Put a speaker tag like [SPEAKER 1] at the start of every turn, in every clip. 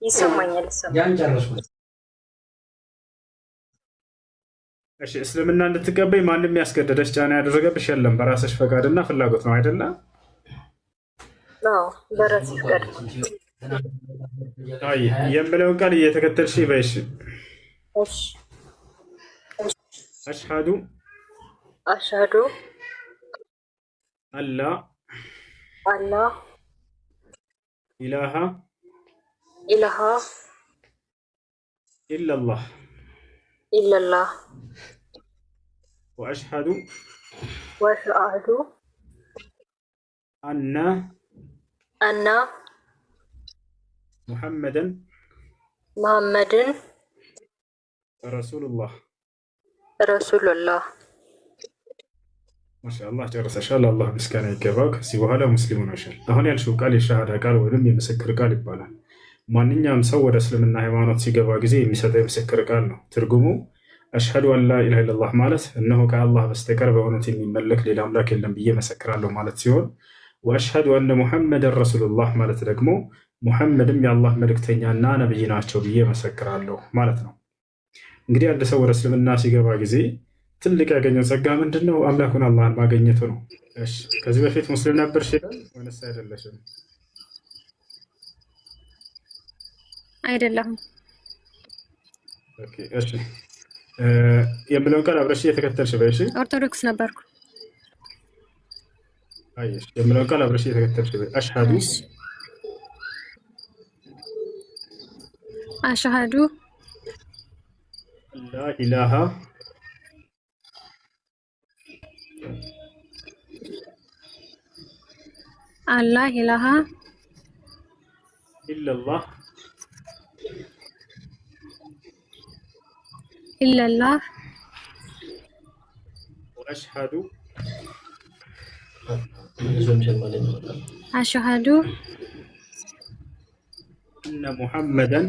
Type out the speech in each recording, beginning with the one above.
[SPEAKER 1] ይሰማኛል።
[SPEAKER 2] እሺ እስልምና እንድትቀበይ ማንም ያስገደደሽ ጫና ያደረገብሽ የለም። በራስሽ ፈቃድና ፍላጎት ነው አይደለ?
[SPEAKER 1] አዎ በራስሽ ፈቃድ።
[SPEAKER 2] አይ የምለውን ቃል እየተከተልሽ በይሽ።
[SPEAKER 1] እሺ
[SPEAKER 2] አሽሃዱ አላ ኢላሃ ኢለላህ ወአሽሃዱ አነ ሙሐመድን ረሱሉላህ። ማሻአላህ ጨርሰሻል። አላህ ምስጋና ይገባው። ከዚህ በኋላ ሙስሊም ሆነሻል። አሁን ያልሽው ቃል የሻሃዳ ቃል ወይም የምስክር ቃል ይባላል። ማንኛውም ሰው ወደ እስልምና ሃይማኖት ሲገባ ጊዜ የሚሰጠው የምስክር ቃል ነው። ትርጉሙ አሽሀዱ አን ላ ኢላሃ ኢለላህ ማለት እነሆ ከአላህ በስተቀር በእውነት የሚመለክ ሌላ አምላክ የለም ብዬ መሰክራለሁ ማለት ሲሆን፣ ወአሽሀዱ አነ ሙሐመድን ረሱሉላህ ማለት ደግሞ ሙሐመድም የአላህ መልእክተኛና ነብይ ናቸው ብዬ መሰክራለሁ ማለት ነው። እንግዲህ አንድ ሰው ወደ እስልምና ሲገባ ጊዜ ትልቅ ያገኘው ጸጋ ምንድን ነው? አምላኩን አላህን ማገኘቱ ነው። ከዚህ በፊት ሙስሊም ነበርሽ ይላል ወይስ አይደለሽም?
[SPEAKER 1] አይደለሁም።
[SPEAKER 2] እሺ የምለውን ቃል አብረሽ እየተከተልሽ በይሽ።
[SPEAKER 1] ኦርቶዶክስ ነበርኩ።
[SPEAKER 2] አይሽ የምለውን ቃል አብረሽ እየተከተልሽ በይ።
[SPEAKER 1] አሽሀዱ
[SPEAKER 2] ላ ኢላሃ ኢለላህ ወአሽሀዱ እነ ሙሐመደን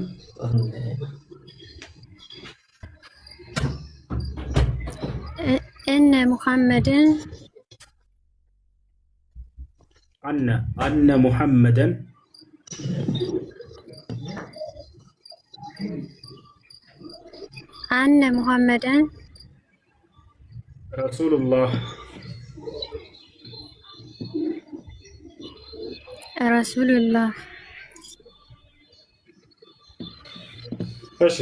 [SPEAKER 2] ረሱሉላህ እሺ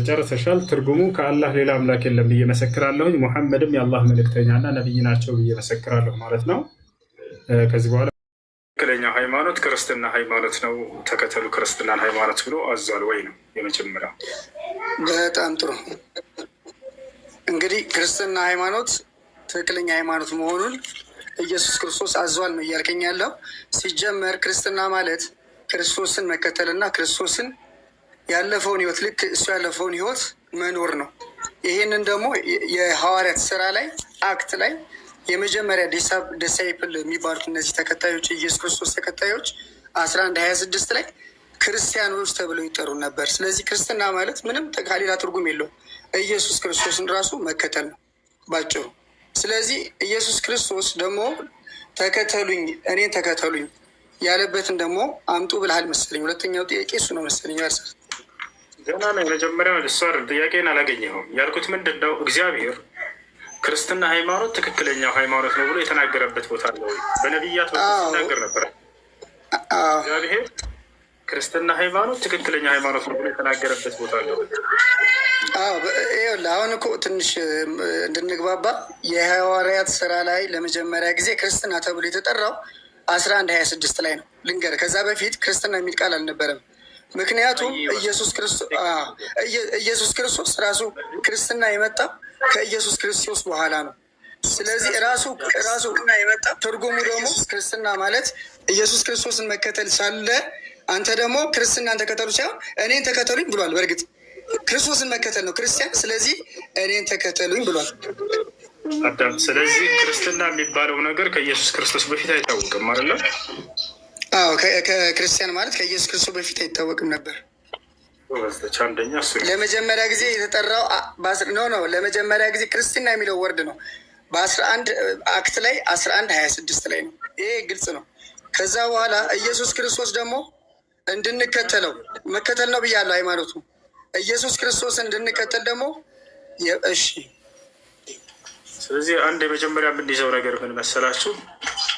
[SPEAKER 2] ጨርሰሻል። ትርጉሙ ከአላህ ሌላ አምላክ የለም ብዬ መሰክራለሁ፣ ሙሐመድም የአላህ መልእክተኛና ነብይ ናቸው ብዬ መሰክራለሁ ማለት ነው። ከዚህ በኋላ ትክክለኛው ሃይማኖት ክርስትና ሃይማኖት ነው፣ ተከተሉ ክርስትናን ሃይማኖት ብሎ አዟል ወይ ነው የመጀመሪያው።
[SPEAKER 3] በጣም ጥሩ። እንግዲህ ክርስትና ሃይማኖት ትክክለኛ ሃይማኖት መሆኑን ኢየሱስ ክርስቶስ አዟል ነው እያልከኝ ያለው። ሲጀመር ክርስትና ማለት ክርስቶስን መከተልና ክርስቶስን ያለፈውን ህይወት ልክ እሱ ያለፈውን ህይወት መኖር ነው። ይህንን ደግሞ የሐዋርያት ስራ ላይ አክት ላይ የመጀመሪያ ዲሳይፕል የሚባሉት እነዚህ ተከታዮች ኢየሱስ ክርስቶስ ተከታዮች 11:26 ላይ ክርስቲያኖች ተብለው ይጠሩ ነበር። ስለዚህ ክርስትና ማለት ምንም ሌላ ትርጉም የለውም፣ ኢየሱስ ክርስቶስን ራሱ መከተል ነው ባጭሩ። ስለዚህ ኢየሱስ ክርስቶስ ደግሞ ተከተሉኝ እኔን ተከተሉኝ ያለበትን ደግሞ አምጡ ብልሃል መሰለኝ። ሁለተኛው ጥያቄ እሱ ነው መሰለኝ። ያርሳል
[SPEAKER 2] ገና ነው። የመጀመሪያው እሱ አይደል? ጥያቄን አላገኘኸውም። ያልኩት ምንድን ነው? እግዚአብሔር ክርስትና ሃይማኖት ትክክለኛው ሃይማኖት ነው ብሎ የተናገረበት ቦታ አለ ወይ? በነቢያት ሲናገር ነበረ። እግዚአብሔር ክርስትና ሃይማኖት ትክክለኛ ሃይማኖት ነው ብሎ የተናገረበት ቦታ አለ ወይ?
[SPEAKER 3] አሁን እኮ ትንሽ እንድንግባባ የሐዋርያት ስራ ላይ ለመጀመሪያ ጊዜ ክርስትና ተብሎ የተጠራው 11:26 ላይ ነው። ልንገርህ፣ ከዛ በፊት ክርስትና የሚል ቃል አልነበረም። ምክንያቱም ኢየሱስ ክርስቶስ ራሱ ክርስትና የመጣው ከኢየሱስ ክርስቶስ በኋላ ነው። ስለዚህ ራሱ የመጣ ትርጉሙ ደግሞ ክርስትና ማለት ኢየሱስ ክርስቶስን መከተል ሳለ አንተ ደግሞ ክርስትናን ተከተሉ ሳይሆን እኔን ተከተሉኝ ብሏል። በእርግጥ ክርስቶስን መከተል ነው ክርስቲያን። ስለዚህ እኔን ተከተሉኝ ብሏል
[SPEAKER 2] አዳም። ስለዚህ ክርስትና የሚባለው ነገር ከኢየሱስ ክርስቶስ በፊት አይታወቅም ማለት ነው።
[SPEAKER 3] ከክርስቲያን ማለት ከኢየሱስ ክርስቶስ በፊት አይታወቅም ነበር።
[SPEAKER 2] አንደኛ
[SPEAKER 3] ለመጀመሪያ ጊዜ የተጠራው ለመጀመሪያ ጊዜ ክርስትና የሚለው ወርድ ነው በ11 አክት ላይ 11:26 ላይ ነው። ይሄ ግልጽ ነው። ከዛ በኋላ ኢየሱስ ክርስቶስ ደግሞ እንድንከተለው መከተል ነው ብያለሁ ሃይማኖቱ። ኢየሱስ ክርስቶስ እንድንከተል ደግሞ እሺ።
[SPEAKER 2] ስለዚህ አንድ የመጀመሪያ የምንይዘው ነገር ምን መሰላችሁ?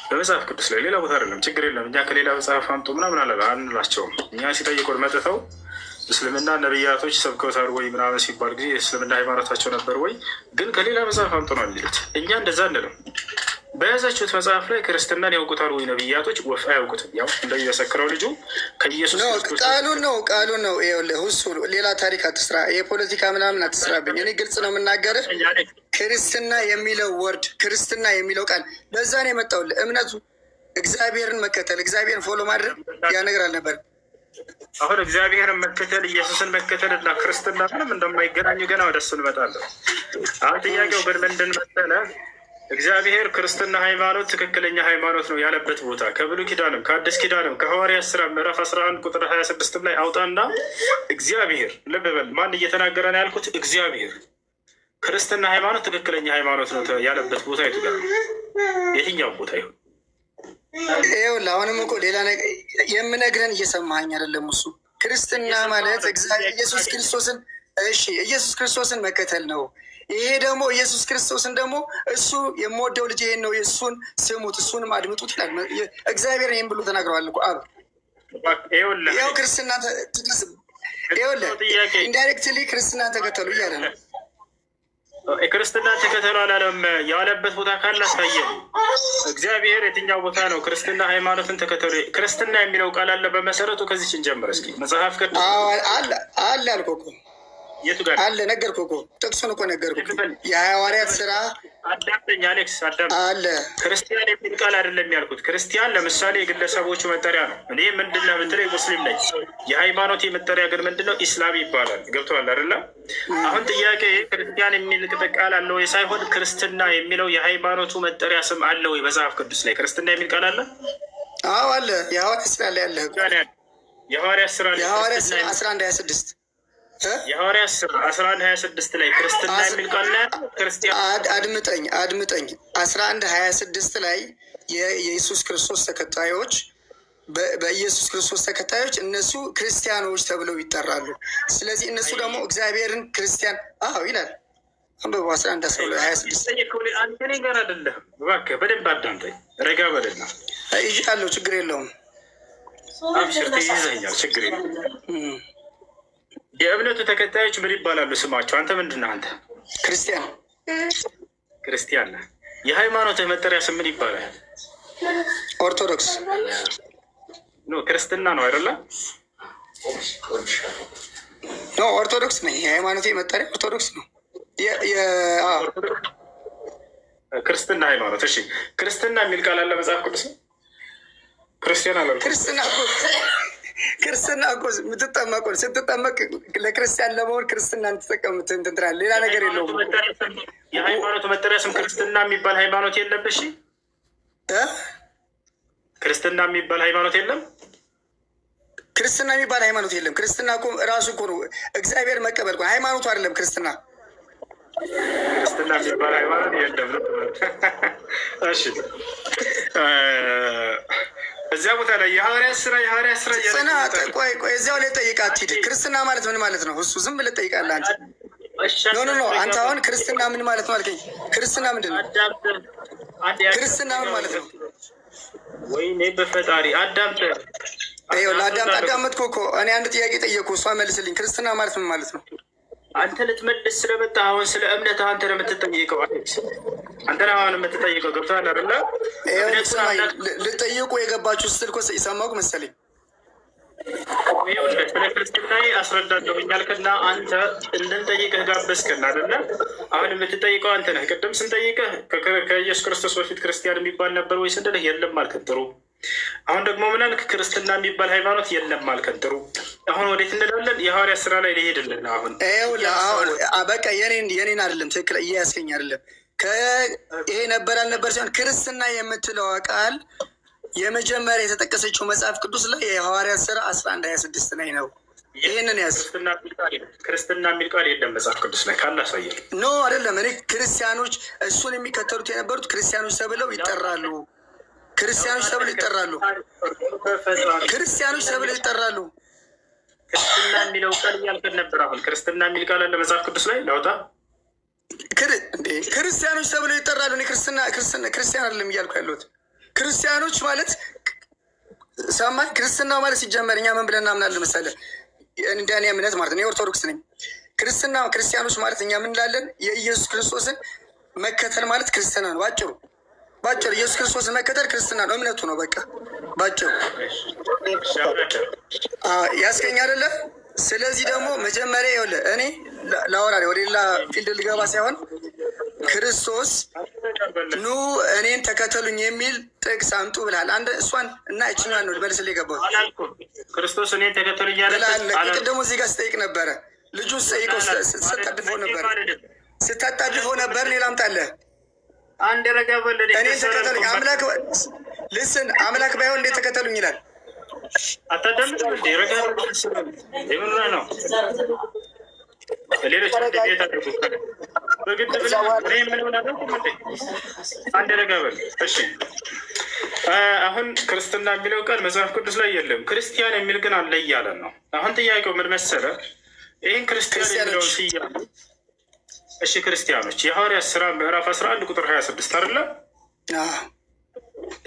[SPEAKER 2] በመጽሐፍ ቅዱስ ላይ ሌላ ቦታ አይደለም፣ ችግር የለም። እኛ ከሌላ መጽሐፍ አምጡ ምናምን አንላቸውም። እኛ ሲጠይቁን መጥተው እስልምና ነቢያቶች ሰብከውታል ወይ ምናምን ሲባል ጊዜ የእስልምና ሃይማኖታቸው ነበር ወይ ግን ከሌላ መጽሐፍ አምጡ ነው የሚሉት። እኛ እንደዛ አንልም። በያዛችሁት መጽሐፍ ላይ ክርስትናን ያውቁታል ወይ ነቢያቶች? ወፍ አያውቁትም። ያው እንደሚመሰክረው ልጁ ከኢየሱስ
[SPEAKER 3] ቃሉን ነው። ይኸውልህ እሱ ሌላ ታሪክ አትስራ፣ የፖለቲካ ምናምን አትስራብኝ። እኔ ግልጽ ነው የምናገርህ። ክርስትና የሚለው ወርድ ክርስትና የሚለው ቃል ለዛ ነው የመጣውልህ። እምነቱ እግዚአብሔርን መከተል እግዚአብሔርን ፎሎ ማድረግ ያ ነገር አልነበረም።
[SPEAKER 2] አሁን እግዚአብሔርን መከተል ኢየሱስን መከተል እና ክርስትና ምንም እንደማይገናኙ ገና ወደ እሱ እንመጣለን። አሁን ጥያቄው ግን ምንድን መሰለህ? እግዚአብሔር ክርስትና ሃይማኖት ትክክለኛ ሃይማኖት ነው ያለበት ቦታ ከብሉይ ኪዳንም ከአዲስ ኪዳንም ከሐዋርያት ሥራ ምዕራፍ 11 ቁጥር 26 ላይ አውጣና እግዚአብሔር ልብ በል። ማን እየተናገረ ነው ያልኩት? እግዚአብሔር ክርስትና ሃይማኖት ትክክለኛ ሃይማኖት ነው ያለበት ቦታ የቱ ጋር? የትኛው ቦታ ይሁን?
[SPEAKER 3] ይኸውልህ አሁንም እኮ ሌላ ነገር የምነግረን እየሰማኸኝ አይደለም። እሱ ክርስትና ማለት ኢየሱስ ክርስቶስን ኢየሱስ ክርስቶስን መከተል ነው። ይሄ ደግሞ ኢየሱስ ክርስቶስን ደግሞ እሱ የምወደው ልጅ ይሄን ነው፣ የእሱን ስሙት፣ እሱንም አድምጡት ይላል። እግዚአብሔር ይህን ብሎ ተናግረዋል እኮ አብ። ይኸው ክርስትና ኢንዳይሬክትሊ ክርስትና ተከተሉ እያለ ነው።
[SPEAKER 2] ክርስትና ተከተሉ አላለም። ያለበት ቦታ ካለ አሳየን። እግዚአብሔር የትኛው ቦታ ነው ክርስትና ሃይማኖትን ተከተሉ? ክርስትና የሚለው ቃል አለ በመሰረቱ። ከዚች እንጀምር እስኪ። መጽሐፍ ቅዱስ
[SPEAKER 3] አለ አልኩህ እኮ አለ። ነገርኩህ እኮ ጥቅሱን እኮ ነገርኩህ። የሐዋርያት ሥራ
[SPEAKER 2] አዳምጠኝ አሌክስ፣
[SPEAKER 3] አለ።
[SPEAKER 2] ክርስቲያን የሚል ቃል አይደለም ያልኩት። ክርስቲያን ለምሳሌ የግለሰቦቹ መጠሪያ ነው። እኔ ምንድነው ብትለኝ ሙስሊም ነኝ። የሃይማኖት መጠሪያ ግን ምንድነው? ኢስላም ይባላል። ገብቶሃል አይደለ? አሁን ጥያቄ ክርስቲያን የሚል ቃል አለ ወይ ሳይሆን ክርስትና የሚለው የሃይማኖቱ መጠሪያ ስም አለ ወይ መጽሐፍ ቅዱስ ላይ? ክርስትና የሚል ቃል አለ?
[SPEAKER 3] አዎ አለ። የሐዋርያት ሥራ ላይ አለ።
[SPEAKER 2] የሐዋርያት ሥራ
[SPEAKER 3] 11:26
[SPEAKER 2] የሐዋርያት ሥራ 11:26 ላይ ክርስትና የሚል ቃል ላይ ክርስቲያን
[SPEAKER 3] አድምጠኝ 11:26 ላይ የኢየሱስ ክርስቶስ ተከታዮች በኢየሱስ ክርስቶስ ተከታዮች እነሱ ክርስቲያኖች ተብለው ይጠራሉ። ስለዚህ እነሱ ደግሞ እግዚአብሔርን ክርስቲያን ይላል። አንበቡ 11:26
[SPEAKER 2] አንተ ጋር አይደለም። እባክህ በደንብ አዳምጠኝ። ረጋ በልና
[SPEAKER 3] ይዣለሁ። ችግር የለውም።
[SPEAKER 2] አብሽር ትይዘኛል። ችግር የለውም። የእምነቱ ተከታዮች ምን ይባላሉ ስማቸው? አንተ ምንድን ነህ? አንተ ክርስቲያን ነህ። የሃይማኖትህ መጠሪያ ስም ምን ይባላል?
[SPEAKER 3] ኦርቶዶክስ
[SPEAKER 2] ክርስትና ነው አይደለ?
[SPEAKER 3] ኦርቶዶክስ ነኝ። የሃይማኖቴ መጠሪያ ኦርቶዶክስ ነው።
[SPEAKER 2] ክርስትና ሃይማኖት። እሺ ክርስትና የሚል ቃል አለ መጽሐፍ ቅዱስ? ክርስቲያን አለ።
[SPEAKER 3] ክርስትና እኮ የምትጠመቁ ስትጠመቅ ለክርስቲያን ለመሆን ክርስትና እንትጠቀምት እንትንትራል ሌላ ነገር የለውም።
[SPEAKER 2] የሃይማኖት መጠሪያ ስም ክርስትና የሚባል ሃይማኖት የለም። እሺ ክርስትና የሚባል ሃይማኖት የለም።
[SPEAKER 3] ክርስትና የሚባል ሃይማኖት የለም። ክርስትና እኮ ራሱ እኮ ነው እግዚአብሔር መቀበል እኮ ሃይማኖቱ አይደለም። ክርስትና
[SPEAKER 2] የሚባል ሃይማኖት የለም። እሺ እዚያ ቦታ ላይ የሐዋርያት ሥራ
[SPEAKER 3] ቆይ እዚያው ላይ ጠይቃ አትሂድ። ክርስትና ማለት ምን ማለት ነው? እሱ ዝም ብለህ ጠይቃለህ አንተ። ኖ አንተ አሁን ክርስትና ምን ማለት ነው አልከኝ። ክርስትና ምንድን ነው? ክርስትና ምን ማለት ነው?
[SPEAKER 2] ወይኔ በፈጣሪ አዳምጠህ
[SPEAKER 3] አዳመጥኩህ እኮ እኔ አንድ ጥያቄ ጠየቅኩህ፣ እሷ መልስልኝ። ክርስትና ማለት ምን ማለት ነው?
[SPEAKER 2] አንተ ልትመልስ ስለመጣ አሁን ስለ እምነት አንተ ነው የምትጠይቀው። አንተ ነው አሁን የምትጠይቀው። ገብቶሃል አይደለ?
[SPEAKER 3] ልጠይቁ የገባችሁ ስትል እኮ የሰማሁህ መሰለኝ።
[SPEAKER 2] ስለ ክርስትና አስረዳለሁ እኛልክና አንተ እንድንጠይቅህ ጋበዝክን አይደለ? አሁን የምትጠይቀው አንተ ነህ። ቅድም ስንጠይቅህ ከኢየሱስ ክርስቶስ በፊት ክርስቲያን የሚባል ነበር ወይ ስንልህ የለም አልከን። ጥሩ። አሁን ደግሞ ምን አልክ? ክርስትና የሚባል ሃይማኖት የለም አልከን። ጥሩ። አሁን ወዴት እንላለን? የሐዋርያት ሥራ ላይ ሊሄድልን አሁን
[SPEAKER 3] በቃ የኔን አይደለም ትክክል እያያስገኝ አይደለም። ይሄ ነበር አልነበር ሳይሆን ክርስትና የምትለው ቃል የመጀመሪያ የተጠቀሰችው መጽሐፍ ቅዱስ ላይ የሐዋርያት ሥራ 11:26 ላይ ነው። ይህንን ያዝ።
[SPEAKER 2] ክርስትና የሚል ቃል የለም መጽሐፍ ቅዱስ ላይ ካለ አሳየን።
[SPEAKER 3] ኖ አይደለም። እኔ ክርስቲያኖች እሱን የሚከተሉት የነበሩት ክርስቲያኖች ተብለው ይጠራሉ። ክርስቲያኖች ተብለው ይጠራሉ። ክርስቲያኖች ተብለው ይጠራሉ።
[SPEAKER 2] ክርስትና የሚለው ቃል እያልከን ነበር። አሁን ክርስትና የሚል ቃል አለ መጽሐፍ ቅዱስ ላይ ላውጣ።
[SPEAKER 3] ክርስቲያኖች ተብለው ይጠራሉ። እኔ ክርስቲያን አይደለም እያልኩ ያለሁት። ክርስቲያኖች ማለት ሰማን። ክርስትና ማለት ሲጀመር እኛ ምን ብለን እናምናለን መሰለህ? እንደ እኔ እምነት ማለት ነው፣ የኦርቶዶክስ ነኝ። ክርስቲያኖች ማለት እኛ ምን እንላለን? የኢየሱስ ክርስቶስን መከተል ማለት ክርስትና ነው። ባጭሩ ኢየሱስ ክርስቶስን መከተል ክርስትና ነው፣ እምነቱ ነው። በቃ ባጭሩ ያስገኝ አይደለ? ስለዚህ ደግሞ መጀመሪያ ይኸውልህ እኔ ላወራ ወደ ሌላ ፊልድ ልገባ ሳይሆን ክርስቶስ ኑ እኔን ተከተሉኝ የሚል ጥቅስ አምጡ ብልሃል። አንድ እሷን እና እችኛን ነው መልስ ላይ ገባሁት።
[SPEAKER 2] ክርስቶስ እኔን ተከተሉኝ
[SPEAKER 3] ቅድሙ እዚህ ጋር ስጠይቅ ነበረ። ልጁ ስጠይቀው ስታጣድፈው ነበር። እኔ ላምጣለህ።
[SPEAKER 2] አንድ ረጋ በለ
[SPEAKER 3] እኔን ተከተሉኝ። አምላክ ባይሆን እንዴት ተከተሉኝ ይላል?
[SPEAKER 2] አታዳምጥ እንዴ? ረጋ የምራ ነው። ሌሎች ቤት አድርጉ በግድ ብላ ምን ሆናለሁ? አንድ ረጋ በል እሺ። አሁን ክርስትና የሚለው ቃል መጽሐፍ ቅዱስ ላይ የለም። ክርስቲያን የሚል ግን አለ እያለን ነው። አሁን ጥያቄው ምን መሰለህ? ይህን ክርስቲያን የሚለውን ስያሜ እሺ፣ ክርስቲያኖች የሐዋርያት ሥራ ምዕራፍ 11 ቁጥር 26 አይደለ?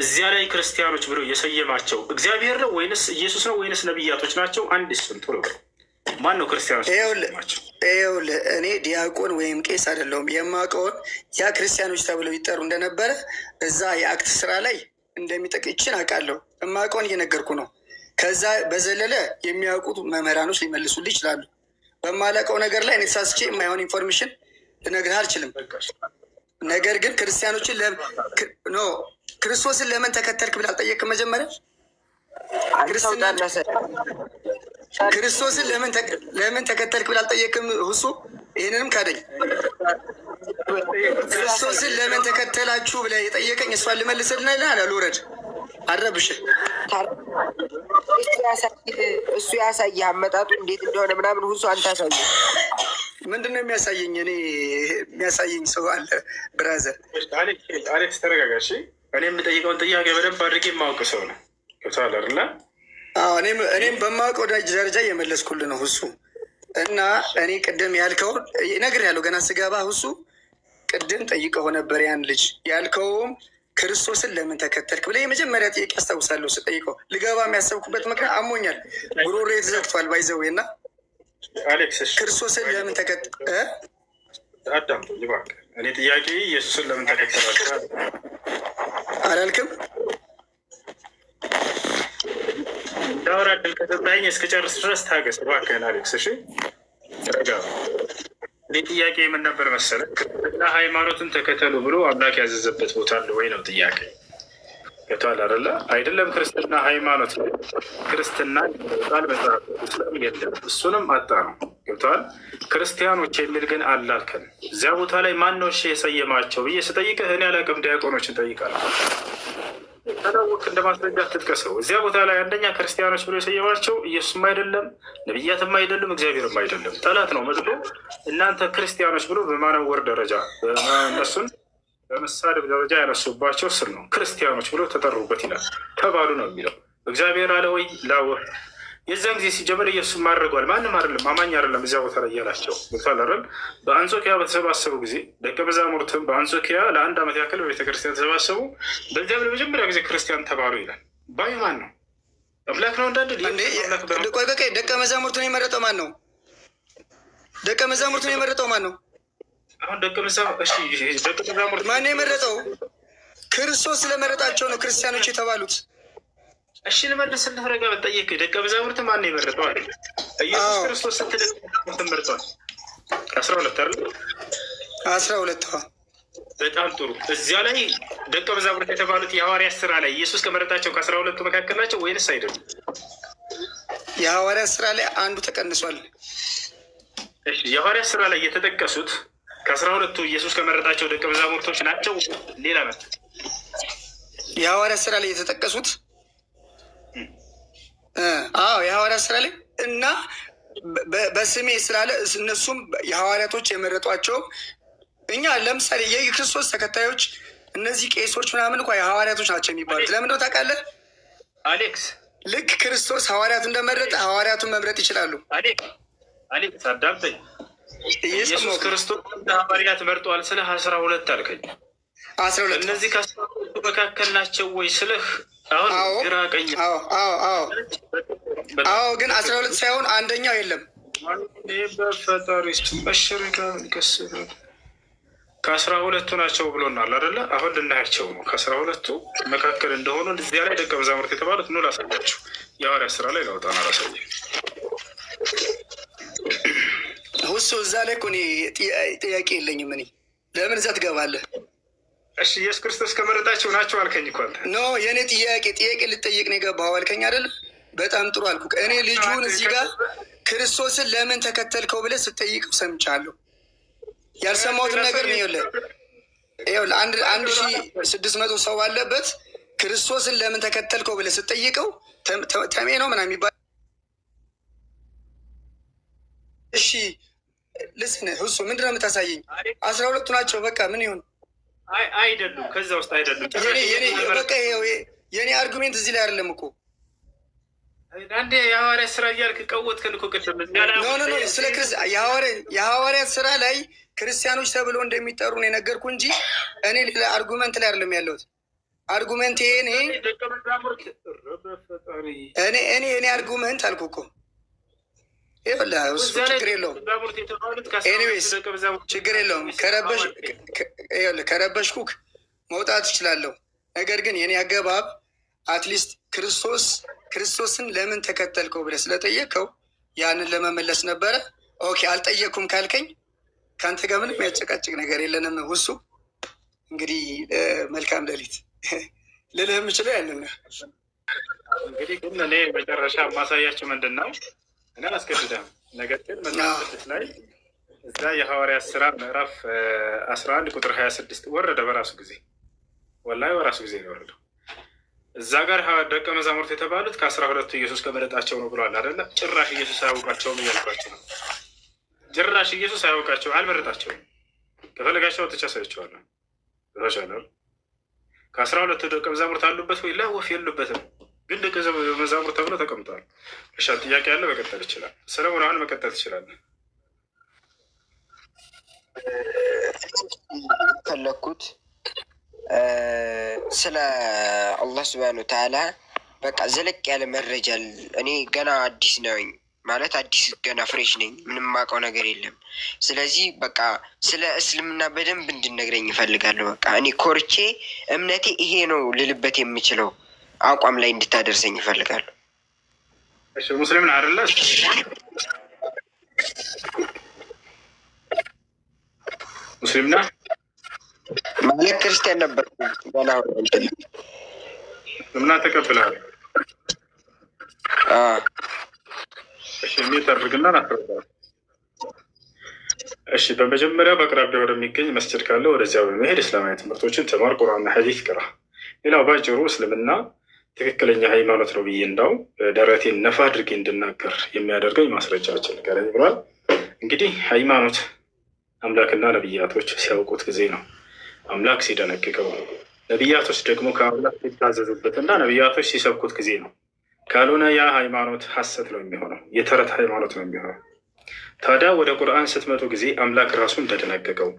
[SPEAKER 2] እዚያ ላይ ክርስቲያኖች ብሎ የሰየማቸው እግዚአብሔር ነው ወይንስ ኢየሱስ ነው ወይንስ ነቢያቶች ናቸው? አንድ ስም ቶሎ ማን ነው ክርስቲያኖች?
[SPEAKER 3] ይኸውልህ እኔ ዲያቆን ወይም ቄስ አይደለሁም። የማውቀውን ያ ክርስቲያኖች ተብለው ይጠሩ እንደነበረ እዛ የአክት ስራ ላይ እንደሚጠቅችን አውቃለሁ። የማውቀውን እየነገርኩ ነው። ከዛ በዘለለ የሚያውቁት መምህራኖች ሊመልሱልህ ይችላሉ። በማላውቀው ነገር ላይ እኔ ተሳስቼ የማይሆን ኢንፎርሜሽን ልነግርህ አልችልም። ነገር ግን ክርስቲያኖችን ክርስቶስን ለምን ተከተልክ ብለህ አልጠየቅም? መጀመሪያ ክርስቶስን ለምን ተከተልክ ብለህ አልጠየቅም? ሁሱ ይህንንም ካደኝ። ክርስቶስን ለምን ተከተላችሁ ብለህ የጠየቀኝ እሷን ልመልስልና ልውረድ አረብሽ
[SPEAKER 4] እሱ ያሳየህ አመጣጡ እንዴት እንደሆነ ምናምን። ሁሱ አንተ አሳየህ።
[SPEAKER 3] ምንድን ነው የሚያሳየኝ? እኔ የሚያሳየኝ ሰው አለ ብራዘር።
[SPEAKER 2] አሌክስ ተረጋጋሽ። እኔ የምጠይቀውን ጥያቄ በደንብ አድርጌ የማውቅ ሰው ነው። ገብቶሃል አይደለ?
[SPEAKER 3] እኔም በማውቀው ደረጃ እየመለስኩልህ ነው ሁሱ። እና እኔ ቅድም ያልከውን እነግርሃለሁ። ገና ስገባ ሁሱ ቅድም ጠይቀው ነበር ያን ልጅ ያልከውም ክርስቶስን ለምን ተከተልክ ብለህ የመጀመሪያ ጥያቄ አስታውሳለሁ። ስጠይቀው ልገባ የሚያሰብኩበት ምክንያት አሞኛል፣ ጉሮሮ የተዘግቷል ባይዘዌ እና ክርስቶስን ለምን
[SPEAKER 2] አዳምጡ እባክህ። እኔ ጥያቄ ኢየሱስን ለምን ተከተላችሁ
[SPEAKER 3] አላልክም?
[SPEAKER 2] ዳውራ ድል ከተሰጠኝ እስከጨርስ ድረስ ታገስ እባክህን አሌክስ። እሺ ረጋ። እኔ ጥያቄ ምን ነበር መሰለህ? ክርስትና ሃይማኖትን ተከተሉ ብሎ አምላክ ያዘዘበት ቦታ አለ ወይ ነው ጥያቄ። ገብቶሃል አይደለ? አይደለም ክርስትና ሃይማኖት ላይ ክርስትና ቃል መጽሐፍ የለም፣ እሱንም አጣ ነው። ገብቶሃል? ክርስቲያኖች የሚል ግን አላልከን። እዚያ ቦታ ላይ ማን ነው የሰየማቸው ብዬ ስጠይቅህ እኔ አላውቅም፣ ዲያቆኖችን ጠይቃለሁ። ተናወቅ እንደ ማስረጃ ትጥቀሰው። እዚያ ቦታ ላይ አንደኛ ክርስቲያኖች ብሎ የሰየማቸው ኢየሱስም አይደለም፣ ነቢያትም አይደለም፣ እግዚአብሔርም አይደለም። ጠላት ነው መጥቶ እናንተ ክርስቲያኖች ብሎ በማነወር ደረጃ እነሱን በመሳደብ ደረጃ ያነሱባቸው ስር ነው። ክርስቲያኖች ብሎ ተጠሩበት ይላል። ተባሉ ነው የሚለው። እግዚአብሔር አለ ወይ ላወ የዛን ጊዜ ሲጀመር ኢየሱስ ማድረጓል። ማንም አይደለም አማኝ አይደለም እዚያ ቦታ ላይ ያላቸው ምታለረን። በአንጾኪያ በተሰባሰቡ ጊዜ ደቀ መዛሙርትም በአንጾኪያ ለ1 ዓመት ያክል በቤተክርስቲያን ተሰባሰቡ። በዚያ ለመጀመሪያ ጊዜ ክርስቲያን ተባሉ ይላል። ባይ ማን ነው? አምላክ ነው እንዳንድ
[SPEAKER 3] ደቀ መዛሙርቱን የመረጠው ማን ነው? ደቀ መዛሙርቱን የመረጠው ማን ነው?
[SPEAKER 2] አሁን ደቀ መዛሙርት
[SPEAKER 3] ማን የመረጠው? ክርስቶስ ስለመረጣቸው ነው ክርስቲያኖች የተባሉት።
[SPEAKER 2] እሺ ልመልስልህ። ረጋ በጠየቅ ደቀ መዛሙርት ማን የመረጠው አለ? ኢየሱስ ክርስቶስ ስንት ደቀ መዛሙርት መርጧል? 12 አይደል?
[SPEAKER 3] 12
[SPEAKER 2] በጣም ጥሩ። እዚያ ላይ ደቀ መዛሙርት የተባሉት የሐዋርያት ስራ ላይ ኢየሱስ ከመረጣቸው ከ12ቱ መካከል ናቸው ወይንስ አይደሉም?
[SPEAKER 3] የሐዋርያት ስራ ላይ አንዱ ተቀንሷል።
[SPEAKER 2] እሺ የሐዋርያት ስራ ላይ የተጠቀሱት ከ12ቱ ኢየሱስ ከመረጣቸው ደቀ መዛሙርቶች ናቸው ሌላ ነው?
[SPEAKER 3] የሐዋርያት ስራ ላይ የተጠቀሱት የሐዋርያት ስራ ላይ እና በስሜ ስላለ እነሱም የሐዋርያቶች የመረጧቸው። እኛ ለምሳሌ የክርስቶስ ተከታዮች እነዚህ ቄሶች ምናምን እኮ የሐዋርያቶች ናቸው የሚባሉት። ለምን ነው ታውቃለህ?
[SPEAKER 2] አሌክስ
[SPEAKER 3] ልክ ክርስቶስ ሐዋርያቱ እንደመረጠ ሐዋርያቱን መምረጥ ይችላሉ።
[SPEAKER 2] አሌክስ አዳምጠኝ። ኢየሱስ ክርስቶስ ሐዋርያት መርጧል ስልህ 12 አልከኝ። 12 እነዚህ ከ12 መካከል ናቸው ወይ ስልህ አሁን ግራ ቀኝ።
[SPEAKER 3] አዎ ግን 12 ሳይሆን አንደኛው የለም።
[SPEAKER 2] በፈጣሪ በሽሪካ ከስሩ ከ12ቱ ናቸው ብሎናል አይደለ? አሁን ልናያቸው ነው። ከ12ቱ መካከል እንደሆኑ እዚያ ላይ ደቀ መዛሙርት የተባሉት ኑ ላሳያችሁ። የሐዋርያት ስራ ላይ ላውጣና ላሳየ
[SPEAKER 3] ሁሱ እዛ ላይ እኮ እኔ ጥያቄ የለኝም። እኔ ለምን እዛ ትገባለህ?
[SPEAKER 2] እሺ ኢየሱስ ክርስቶስ ከመረጣቸው ናቸው አልከኝ እኮ አንተ።
[SPEAKER 3] ኖ የእኔ ጥያቄ ልጠይቅ ነው የገባኸው አልከኝ አይደለ? በጣም ጥሩ አልኩ። እኔ ልጁን እዚህ ጋር ክርስቶስን ለምን ተከተልከው ብለህ ስጠይቀው ሰምቻለሁ። ያልሰማሁትን ነገር ነው። ይኸውልህ 1600 ሰው ባለበት ክርስቶስን ለምን ተከተልከው ብለህ ስጠይቀው ተሜ ነው ምናምን የሚባል። እሺ ልስነ ሁሱ ምንድን ነው የምታሳየኝ? 12ቱ ናቸው በቃ ምን ይሁን?
[SPEAKER 2] አይደሉም፣ ከዛ ውስጥ አይደሉም።
[SPEAKER 3] በቃ የኔ አርጉሜንት እዚህ ላይ አይደለም እኮ።
[SPEAKER 2] አንዴ የሐዋርያት ስራ እያልክ ቀወጥከን እኮ ቅድም።
[SPEAKER 3] ኖ ስለ የሐዋርያት ስራ ላይ ክርስቲያኖች ተብሎ እንደሚጠሩ ነው የነገርኩ እንጂ እኔ ሌላ አርጉመንት ላይ አይደለም ያለሁት። አርጉመንት እኔ አርጉመንት አልኩ እኮ። ችግር የለውም። ኤኒዌይስ ችግር የለውም። ከረበሽኩክ መውጣት እችላለሁ። ነገር ግን የኔ አገባብ አትሊስት ክርስቶስን ለምን ተከተልከው ብለህ ስለጠየቀው ያንን ለመመለስ ነበረ። ኦኬ አልጠየቅኩም ካልከኝ ከአንተ ጋር ምንም የሚያጨቃጭቅ ነገር የለንም። ሁሱ እንግዲህ መልካም ሌሊት ልልህ የምችለው ያንን ነው።
[SPEAKER 2] እንግዲህ ግን እኔ መጨረሻ ማሳያቸው ምንድን ነው? እኔ አላስገድድም። ነገር ግን መጽሐፍ ቅዱስ ላይ እዛ የሐዋርያት ስራ ምዕራፍ 11 ቁጥር 26 ወረደ በራሱ ጊዜ። ወላሂ በራሱ ጊዜ ነው የወረደው። እዛ ጋር ደቀ መዛሙርት የተባሉት ከ12ቱ ኢየሱስ ከመረጣቸው ነው ብሏል አይደለ? ጭራሽ ኢየሱስ አያውቃቸውም እያልኳቸው ነው። ጭራሽ ኢየሱስ አያውቃቸው አልመረጣቸውም። ከፈለጋቸው ተቻ ሳይቸዋለሁ ቻለ። ከ12ቱ ደቀ መዛሙርት አሉበት ወይ? ለወፍ የሉበትም። ግን ደቀ መዛሙርት ተብለው ተቀምጠዋል። እሺ ጥያቄ ያለ መቀጠል ይችላል። ሰለሞን አሁን መቀጠል ትችላለህ።
[SPEAKER 4] ፈለኩት ስለ አላህ ስብሃነ ወተዓላ በቃ ዘለቅ ያለ መረጃ። እኔ ገና አዲስ ነኝ ማለት አዲስ ገና ፍሬሽ ነኝ። ምንም የማውቀው ነገር የለም። ስለዚህ በቃ ስለ እስልምና በደንብ እንድነግረኝ ይፈልጋለሁ። በቃ እኔ ኮርቼ እምነቴ ይሄ ነው ልልበት የምችለው አቋም ላይ እንድታደርሰኝ ይፈልጋሉ።
[SPEAKER 2] እሺ ሙስሊም ነህ አይደለ? ሙስሊም ነህ
[SPEAKER 4] ማለት ክርስቲያን ነበር ገና
[SPEAKER 2] እምነት ተቀብለሃል? እሺ እንዴት አድርግና ናፈርዳል። እሺ በመጀመሪያ በአቅራቢያ ወደሚገኝ መስጂድ ካለ ወደዚያ በመሄድ እስላማዊ ትምህርቶችን ተማር፣ ቁርአንና ሐዲስ ቅራ። ሌላው ባጭሩ እስልምና ትክክለኛ ሃይማኖት ነው ብዬ እንዳው ደረቴን ነፋ አድርጌ እንድናገር የሚያደርገኝ ማስረጃዎችን ንገረኝ ብሏል። እንግዲህ ሃይማኖት አምላክና ነቢያቶች ሲያውቁት ጊዜ ነው፣ አምላክ ሲደነግገው ነው። ነቢያቶች ደግሞ ከአምላክ ሲታዘዙበትና ነቢያቶች ሲሰብኩት ጊዜ ነው። ካልሆነ ያ ሃይማኖት ሐሰት ነው የሚሆነው፣ የተረት ሃይማኖት ነው የሚሆነው። ታዲያ ወደ ቁርአን ስትመጡ ጊዜ አምላክ ራሱ እንደደነገገው፣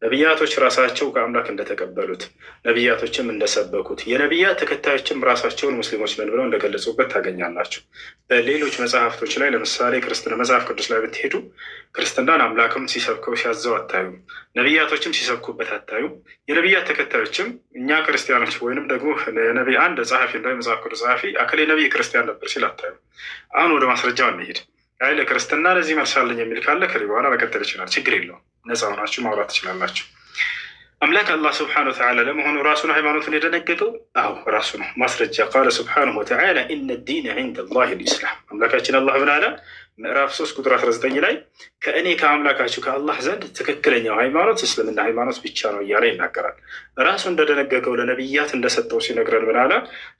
[SPEAKER 2] ነቢያቶች ራሳቸው ከአምላክ እንደተቀበሉት፣ ነቢያቶችም እንደሰበኩት፣ የነቢያት ተከታዮችም ራሳቸውን ሙስሊሞች ነን ብለው እንደገለጹበት ታገኛላችሁ። በሌሎች መጽሐፍቶች ላይ ለምሳሌ ክርስትና መጽሐፍ ቅዱስ ላይ ብትሄዱ ክርስትናን አምላክም ሲሰብከው ሲያዘው አታዩም። ነቢያቶችም ሲሰብኩበት አታዩም። የነቢያት ተከታዮችም እኛ ክርስቲያኖች ወይንም ደግሞ ነቢይ አንድ ጸሐፊ እንደ መጽሐፍ ቅዱስ ጸሐፊ አክሌ ነቢይ ክርስቲያን ነበር ሲል አታዩም። አሁን ወደ ማስረጃው እንሄድ። አይ ለክርስትና ለዚህ መልሳለኝ የሚል ካለ ከዚህ በኋላ መቀጠል ይችላል። ችግር የለውም። ነፃ ሆናችሁ ማውራት ትችላላችሁ። አምላክ አላህ ስብሓነሁ ወተዓላ ለመሆኑ ራሱን ሃይማኖቱን የደነገገው? አዎ ራሱ ነው። ማስረጃ ቃለ ስብሓነሁ ወተዓላ ኢነ ዲነ ዒንደ ላሂ ልኢስላም። አምላካችን አላህ ምን አለ? ምዕራፍ 3 ቁጥር 19 ላይ ከእኔ ከአምላካችሁ ከአላህ ዘንድ ትክክለኛው ሃይማኖት እስልምና ሃይማኖት ብቻ ነው እያለ ይናገራል። ራሱ እንደደነገገው ለነቢያት እንደሰጠው ሲነግረን ምን አለ?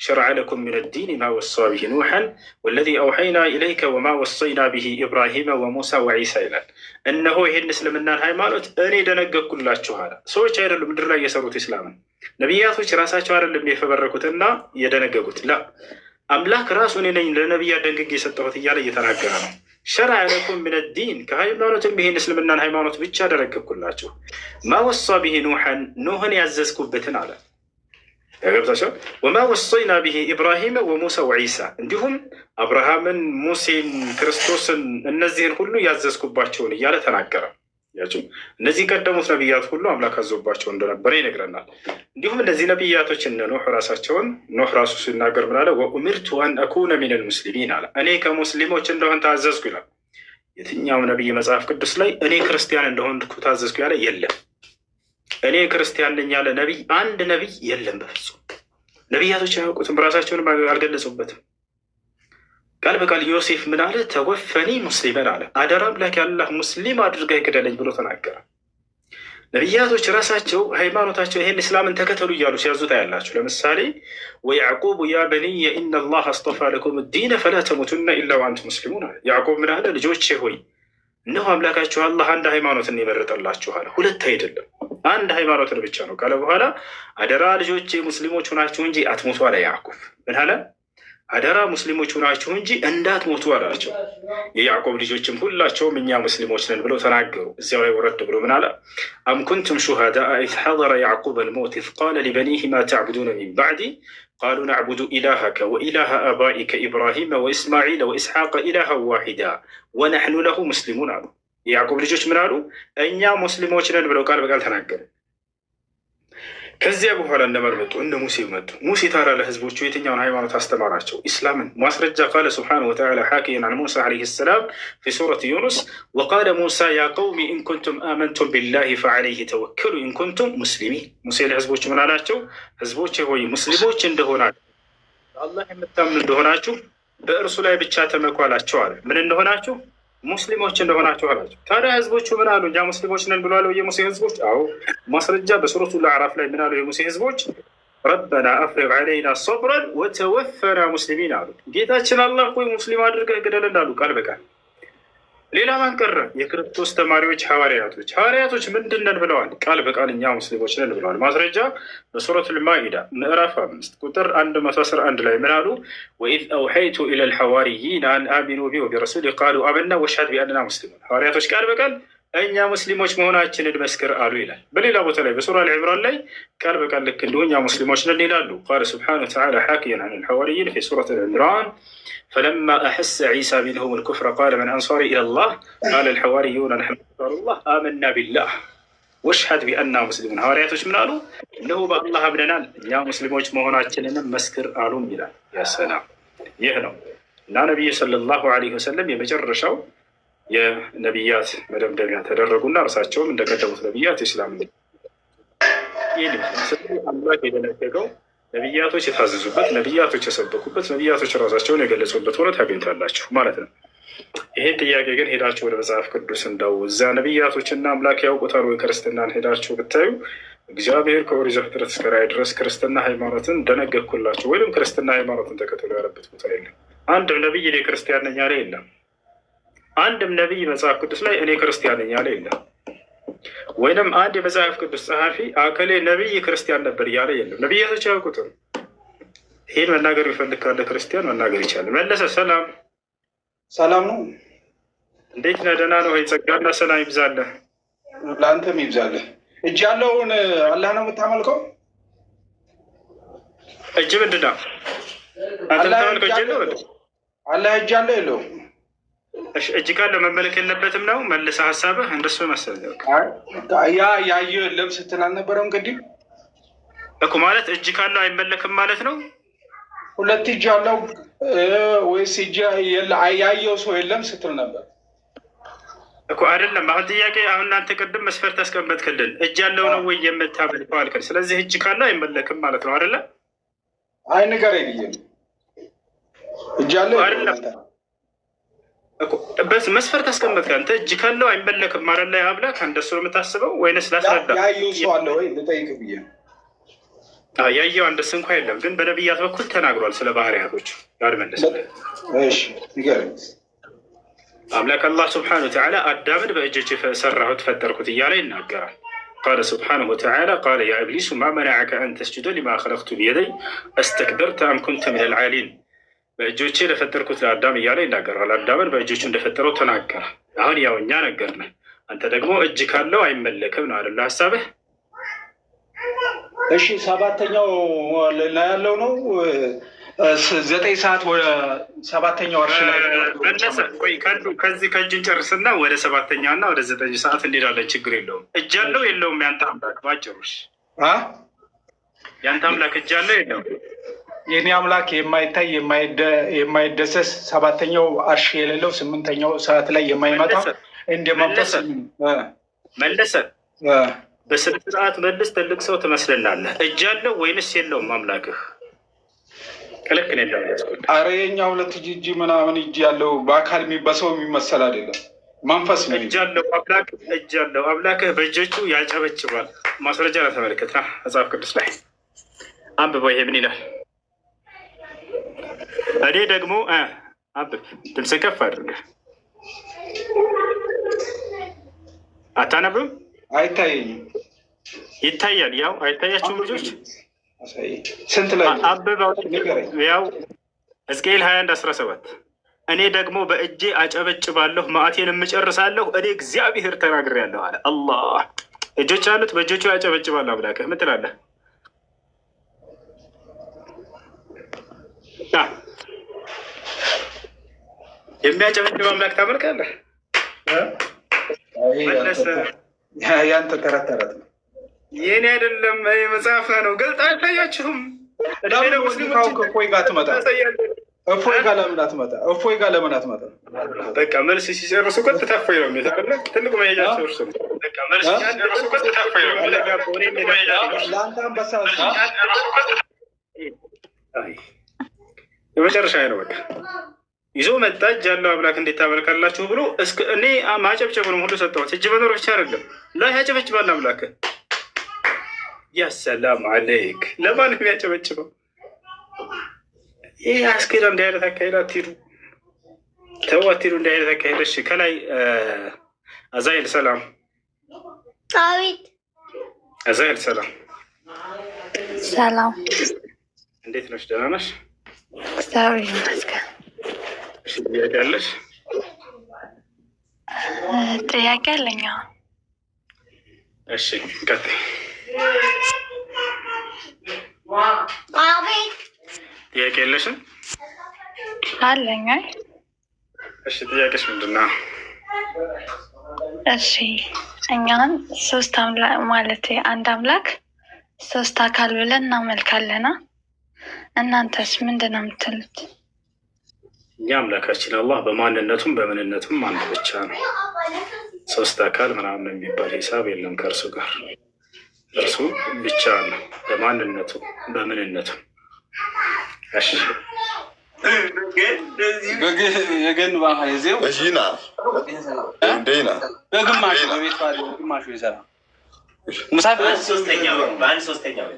[SPEAKER 2] ሸረዐ ለኩም ሚነ ዲን ማ ወሳ ብሂ ኑሐን ወለዚ አውሐይና ኢለይከ ወማ ወሰይና ብሂ ኢብራሂመ ወሙሳ ወዒሳ ይላል። እነሆ ይህን እስልምናን ሃይማኖት እኔ ደነገግኩላችሁ አለ። ሰዎች አይደሉም ምድር ላይ የሰሩት ኢስላምን፣ ነቢያቶች ራሳቸው አይደለም የፈበረኩትና የደነገጉት። ላ አምላክ ራሱ እኔ ነኝ ለነቢያት ደንግጌ የሰጠሁት እያለ እየተናገረ ነው። ሸረዐ ለኩም ሚነ ዲን ከሃይማኖትም ይሄን እስልምናን ሃይማኖት ብቻ ደነገግኩላችሁ። ማ ወሳ ብሂ ኑሐን ኑህን ያዘዝኩበትን አለ ያገብታቸው። ወማ ወሰይና ብሂ ኢብራሂመ ወሙሳ ወዒሳ እንዲሁም አብርሃምን፣ ሙሴን፣ ክርስቶስን እነዚህን ሁሉ ያዘዝኩባቸውን እያለ ተናገረ። ያቸው እነዚህ ቀደሙት ነቢያት ሁሉ አምላክ አዞባቸው እንደነበረ ይነግረናል። እንዲሁም እነዚህ ነቢያቶች እነ ኖህ ራሳቸውን ኖህ ራሱ ሲናገር ምን አለ? ወኡሚርቱ አን አኩነ ሚነል ሙስሊሚን አለ። እኔ ከሙስሊሞች እንደሆን ታዘዝኩ ይላል። የትኛውም ነቢይ መጽሐፍ ቅዱስ ላይ እኔ ክርስቲያን እንደሆንኩ ታዘዝኩ ያለ የለም። እኔ ክርስቲያን ነኝ ያለ ነቢይ አንድ ነቢይ የለም በፍጹም። ነቢያቶች አያውቁትም፣ ራሳቸውንም አልገለጹበትም። ቃል በቃል ዮሴፍ ምን አለ? ተወፈኒ ሙስሊመን አለ። አደራ አምላክ ያላህ ሙስሊም አድርገህ ግደለኝ ብሎ ተናገረ። ነቢያቶች ራሳቸው ሃይማኖታቸው ይሄን እስላምን ተከተሉ እያሉ ሲያዙት ያላቸው። ለምሳሌ ወያዕቁብ ያ በኒየ ኢነላህ አስጠፋ ለኩም ዲነ ፈላ ተሙቱና ኢላ ወአንቱ ሙስሊሙን አለ። ያዕቁብ ምን አለ? ልጆቼ ሆይ እነሆ አምላካችሁ አላህ አንድ ሃይማኖትን ይመረጠላችኋል፣ ሁለት አይደለም አንድ ሃይማኖትን ብቻ ነው ካለ በኋላ አደራ ልጆቼ ሙስሊሞች ሆናችሁ እንጂ አትሞቱ አለ። ያዕቁብ ምን አለ? አደራ ሙስሊሞች ሆናችሁ እንጂ እንዳትሞቱ አላቸው። የያዕቆብ ልጆችም ሁላቸውም እኛ ሙስሊሞች ነን ብለው ተናገሩ። እዚያው ላይ ወረድ ብሎ ምን አለ? አም ኩንቱም ሹሃዳአ ኢዝ ሐደረ ያዕቁብ አልመውት ኢዝ ቃለ ሊበኒህ ማ ተዕቡዱነ ሚን ባዕዲ ቃሉ ነዕቡዱ ኢላሀከ ወኢላሀ አባኢከ ኢብራሂመ ወኢስማዒለ ወኢስሐቀ ኢላሀን ዋሒዳ ወነሕኑ ለሁ ሙስሊሙን አሉ። የያዕቆብ ልጆች ምን አሉ? እኛ ሙስሊሞች ነን ብለው ቃል በቃል ተናገሩ። ከዚያ በኋላ እነማን መጡ? እነ ሙሴ መጡ። ሙሴ ታዲያ ለህዝቦቹ የትኛውን ሃይማኖት አስተማራቸው? ኢስላምን። ማስረጃ ቃለ ስብሓነሁ ወተዓላ ሓኪየን ዐን ሙሳ ዓለይሂ ሰላም ፊ ሱረት ዩኑስ ወቃለ ሙሳ ያ ቀውሚ ኢን ኩንቱም አመንቱም ቢላሂ ፈዐለይሂ ተወከሉ ኢን ኩንቱም ሙስሊሚን። ሙሴ ለህዝቦቹ ምን አላቸው? ህዝቦች ሆይ ሙስሊሞች እንደሆናችሁ በአላህ የምታምኑ እንደሆናችሁ በእርሱ ላይ ብቻ ተመኩ አላቸው አለ። ምን እንደሆናችሁ? ሙስሊሞች እንደሆናችሁ አላቸው። ታዲያ ህዝቦቹ ምን አሉ? እኛ ሙስሊሞች ነን ብሏል የሙሴ ህዝቦች? አዎ ማስረጃ በሱረቱ አዕራፍ ላይ ምን አሉ የሙሴ ህዝቦች? ረበና አፍሪግ ዐለይና ሰብረን ወተወፈና ሙስሊሚን አሉ። ጌታችን አላህ ሆይ ሙስሊም አድርገህ ግደለን አሉ ቃል በቃል። ሌላ ማን ቀረ? የክርስቶስ ተማሪዎች ሐዋርያቶች። ሐዋርያቶች ምንድን ነን ብለዋል? ቃል በቃል እኛ ሙስሊሞች ነን ብለዋል። ማስረጃ በሱረቱል ማኢዳ ምዕራፍ 5 ቁጥር 111 ላይ ምን አሉ? ወኢዝ አውሐይቱ ኢለል ሐዋርይን አን አሚኑ ቢ ወቢረሱሊ ቃሉ አመና ወሽሀድ ቢአንና ሙስሊሙን። ሐዋርያቶች ቃል በቃል እኛ ሙስሊሞች መሆናችንን መስክር አሉ ይላል። በሌላ ቦታ ላይ በሱራ አልዕምራን ላይ ቃል በቃል ልክ እንዲሁ እኛ ሙስሊሞች ነን ይላሉ። ቃለ ስብሓነሁ ወተዓላ ሓኪየን ዐን አልሐዋርይን ፊ ሱረት አልዕምራን ፈለማ አሐሰ ዒሳ ሚንሁም አልኩፍረ ቃለ መን አንሳሪ ኢለላህ ቃለ አልሐዋርዩነ ነሕኑ አንሳሩላህ አመና ቢላህ ወሽሀድ ቢአንና ሙስሊሙን። ሐዋርያቶች ምን አሉ? እነሆ በአላህ አምነናል እኛ ሙስሊሞች መሆናችንንም መስክር አሉም ይላል። ያሰላም ይህ ነው እና ነቢዩ ሰለላሁ ዐለይሂ ወሰለም የመጨረሻው የነቢያት መደምደሚያ ተደረጉና እርሳቸውም እንደቀደሙት ነቢያት ኢስላም ይህ አምላክ የደነገገው ነቢያቶች የታዘዙበት፣ ነቢያቶች የሰበኩበት፣ ነቢያቶች ራሳቸውን የገለጹበት ሆነ ታገኝታላችሁ ማለት ነው። ይሄን ጥያቄ ግን ሄዳችሁ ወደ መጽሐፍ ቅዱስ እንዳው እዛ ነቢያቶችና አምላክ ያውቁታል ወይ ክርስትናን ሄዳችሁ ብታዩ እግዚአብሔር ከኦሪት ዘፍጥረት እስከ ራዕይ ድረስ ክርስትና ሃይማኖትን ደነገግኩላችሁ ወይም ክርስትና ሃይማኖትን ተከትሎ ያለበት ቦታ የለም። አንድም ነቢይ እኔ ክርስቲያን ነኝ ያለ የለም። አንድም ነቢይ መጽሐፍ ቅዱስ ላይ እኔ ክርስቲያን ነኝ ያለ የለም። ወይንም አንድ የመጽሐፍ ቅዱስ ጸሐፊ አከሌ ነቢይ ክርስቲያን ነበር ያለ የለም። ነቢያቶች አያውቁትም። ይህን መናገር የሚፈልግ ካለ ክርስቲያን መናገር ይቻላል። መለሰ ሰላም
[SPEAKER 5] ሰላም ነው።
[SPEAKER 2] እንዴት ነህ? ደህና ነው። ጸጋና ሰላም ይብዛለህ።
[SPEAKER 5] ለአንተም ይብዛለህ። እጅ ያለውን አላህ ነው የምታመልከው?
[SPEAKER 2] እጅ ምንድን ነው? አንተ የምታመልከው እጅ የለው?
[SPEAKER 5] አላህ እጅ አለ የለው?
[SPEAKER 2] እጅ ካለው መመለክ የለበትም ነው መልሰ ሀሳብህ እንደሱ መሰለህ።
[SPEAKER 5] ያ ያየው የለም ስትል አልነበረም ቅድም
[SPEAKER 2] እኮ? ማለት እጅ ካለው አይመለክም ማለት ነው።
[SPEAKER 5] ሁለት እጅ አለው ወይስ እጅ ያየው ሰው የለም ስትል ነበር
[SPEAKER 2] እኮ። አይደለም አሁን ጥያቄ፣ አሁን እናንተ ቅድም መስፈርት ያስቀመጥክልን እጅ ያለው ነው ወይ የምታመልከው አልከን። ስለዚህ እጅ ካለው አይመለክም ማለት ነው አይደለ?
[SPEAKER 5] አይ ንገረኝ ብዬ እጅ ያለው
[SPEAKER 2] በስ መስፈርት አስቀመጥክ አንተ። እጅ ካለው አይመለክም አይደል? ላይ አምላክ እንደሱ ነው የምታስበው ወይንስ ላስረዳ?
[SPEAKER 5] ያየው ሰው አለ ወይ ልጠይቅ ብዬ።
[SPEAKER 2] ያየው አንድስ እንኳ የለም፣ ግን በነቢያት በኩል ተናግሯል ስለ ባህሪያቶች ጋር መለሰለ።
[SPEAKER 5] እሺ ይገርም
[SPEAKER 2] አምላክ አላህ ስብሓነሁ ወተዓላ አዳምን በእጆቼ ሰራሁት ፈጠርኩት እያለ ይናገራል። ቃለ ስብሓነሁ ወተዓላ ቃለ ያ ኢብሊሱ ማ መነዐከ አን ተስጁደ ሊማ ኸለቅቱ ቢየደይ አስተክበርተ አም ኩንተ ሚነል ዓሊን። በእጆቼ ለፈጠርኩት ለአዳም እያለ ይናገራል። አዳምን በእጆቹ እንደፈጠረው ተናገረ። አሁን ያው እኛ ነገርነ፣ አንተ ደግሞ እጅ ካለው አይመለክም ነው አይደለ ሀሳብህ?
[SPEAKER 5] እሺ ሰባተኛው ላይ ያለው ነው 9 ሰዓት ወደ ሰባተኛው እርሽ ላይ
[SPEAKER 2] መለሰ። ቆይ ከዚህ ከእጅን ጨርስና ወደ 7ኛው እና ወደ 9 ሰዓት እንሄዳለን። ችግር የለውም። እጅ አለው የለውም? ያንተ አምላክ ባጭሩሽ፣ ያንተ አምላክ እጅ አለው የለውም?
[SPEAKER 5] የኔ አምላክ የማይታይ የማይደሰስ 7ኛው አርሽ የሌለው 8ኛው ሰዓት ላይ የማይመጣ እንደ መንፈስ
[SPEAKER 2] መለሰ። በስነ ስርዓት መልስ። ትልቅ ሰው ትመስልናለህ። እጅ አለው ወይንስ የለውም አምላክህ? ከልክ ነው ያለው።
[SPEAKER 5] ኧረ የኛ 2 እጅ ምናምን እጅ ያለው በአካል በሰው የሚመሰል አይደለም፣ መንፈስ ነው።
[SPEAKER 2] እጅ አለው አምላክ፣ እጅ አለው አምላክህ። በእጆቹ ያጨበጭባል። ማስረጃ ለተመለከትና መጽሐፍ ቅዱስ ላይ አንብበው። ይሄ ምን ይላል? እኔ ደግሞ አንብብ፣ ድምፅህን ከፍ አድርገህ። አታነብም?
[SPEAKER 5] አይታየኝም።
[SPEAKER 2] ይታያል። ያው አይታያችሁም ልጆች?
[SPEAKER 5] ስንት ላይ
[SPEAKER 2] አብበው? ያው ሕዝቅኤል 21:17 እኔ ደግሞ በእጄ አጨበጭባለሁ መዓቴንም እጨርሳለሁ፣ እኔ እግዚአብሔር ተናግሬያለሁ አለ አላህ። እጆች አሉት፣ በእጆቹ ያጨበጭባል አምላክህ። ምን ትላለህ? የሚያጨበጭብ አምላክ ታመልካለህ?
[SPEAKER 5] ያንተ ተረት ተረት ነው፣
[SPEAKER 2] የኔ አይደለም። መጽሐፍ ነው። ገልጣ አይታያችሁም?
[SPEAKER 5] እፎይ ጋር ትመጣ። እፎይ ጋር ለምን አትመጣ? እፎይ ጋር ለምን አትመጣ?
[SPEAKER 2] በቃ መልስ ሲጨርሱ ቀጥታ እፎይ ነው የሚለው። ትልቁ መሄጃቸው እርሱ ነው። በቃ መልስ ሲጨርሱ ቀጥታ እፎይ ነው።
[SPEAKER 5] ለአንተ አንበሳ
[SPEAKER 2] የመጨረሻ ነው። በቃ ይዞ መጣ። እጅ ያለው አምላክ እንዴት ታመልካላችሁ ብሎ እኔ ማጨብጨቡንም ሁሉ ሰጠሁት። እጅ መኖር ብቻ አይደለም ላይ ያጨበጭባል አምላክ። ያ ሰላም አለይክ። ለማንም የሚያጨበጭበው ይህ አስኬዳ። እንዲህ አይነት አካሄድ አትሂዱ፣ ተው አትሂዱ፣ እንዲህ አይነት አካሄድ። እሺ ከላይ አዛይል ሰላም።
[SPEAKER 6] አቤት።
[SPEAKER 2] አዛይል ሰላም።
[SPEAKER 6] ሰላም።
[SPEAKER 2] እንዴት ነሽ? ደህና ነሽ?
[SPEAKER 6] እግዚአብሔር ይመስገን።
[SPEAKER 2] እሺ ጥያቄ አለሽ?
[SPEAKER 6] ጥያቄ አለኝ።
[SPEAKER 2] እሺ ቀጥይ።
[SPEAKER 6] አቤት።
[SPEAKER 2] ጥያቄ የለሽም?
[SPEAKER 6] አለኝ።
[SPEAKER 2] እሺ ጥያቄሽ ምንድን ነው?
[SPEAKER 6] እሺ እኛን 3 አምላክ ማለት አንድ አምላክ 3 አካል ብለን እናመልካለና እናንተስ ምንድን ነው የምትሉት?
[SPEAKER 2] እኛ አምላካችን አላህ በማንነቱም በምንነቱም አንድ ብቻ ነው። 3 አካል ምናምን የሚባል ሂሳብ የለም ከእርሱ ጋር። እርሱ ብቻ ነው በማንነቱ በምንነቱ። እሺ
[SPEAKER 7] የገን ባህል ዜው
[SPEAKER 8] እሺና እንዴና
[SPEAKER 7] በግማሽ በቤት ባለ ግማሹ ይሰራ ሙሳፍ
[SPEAKER 9] ሶስተኛው ባል ሶስተኛው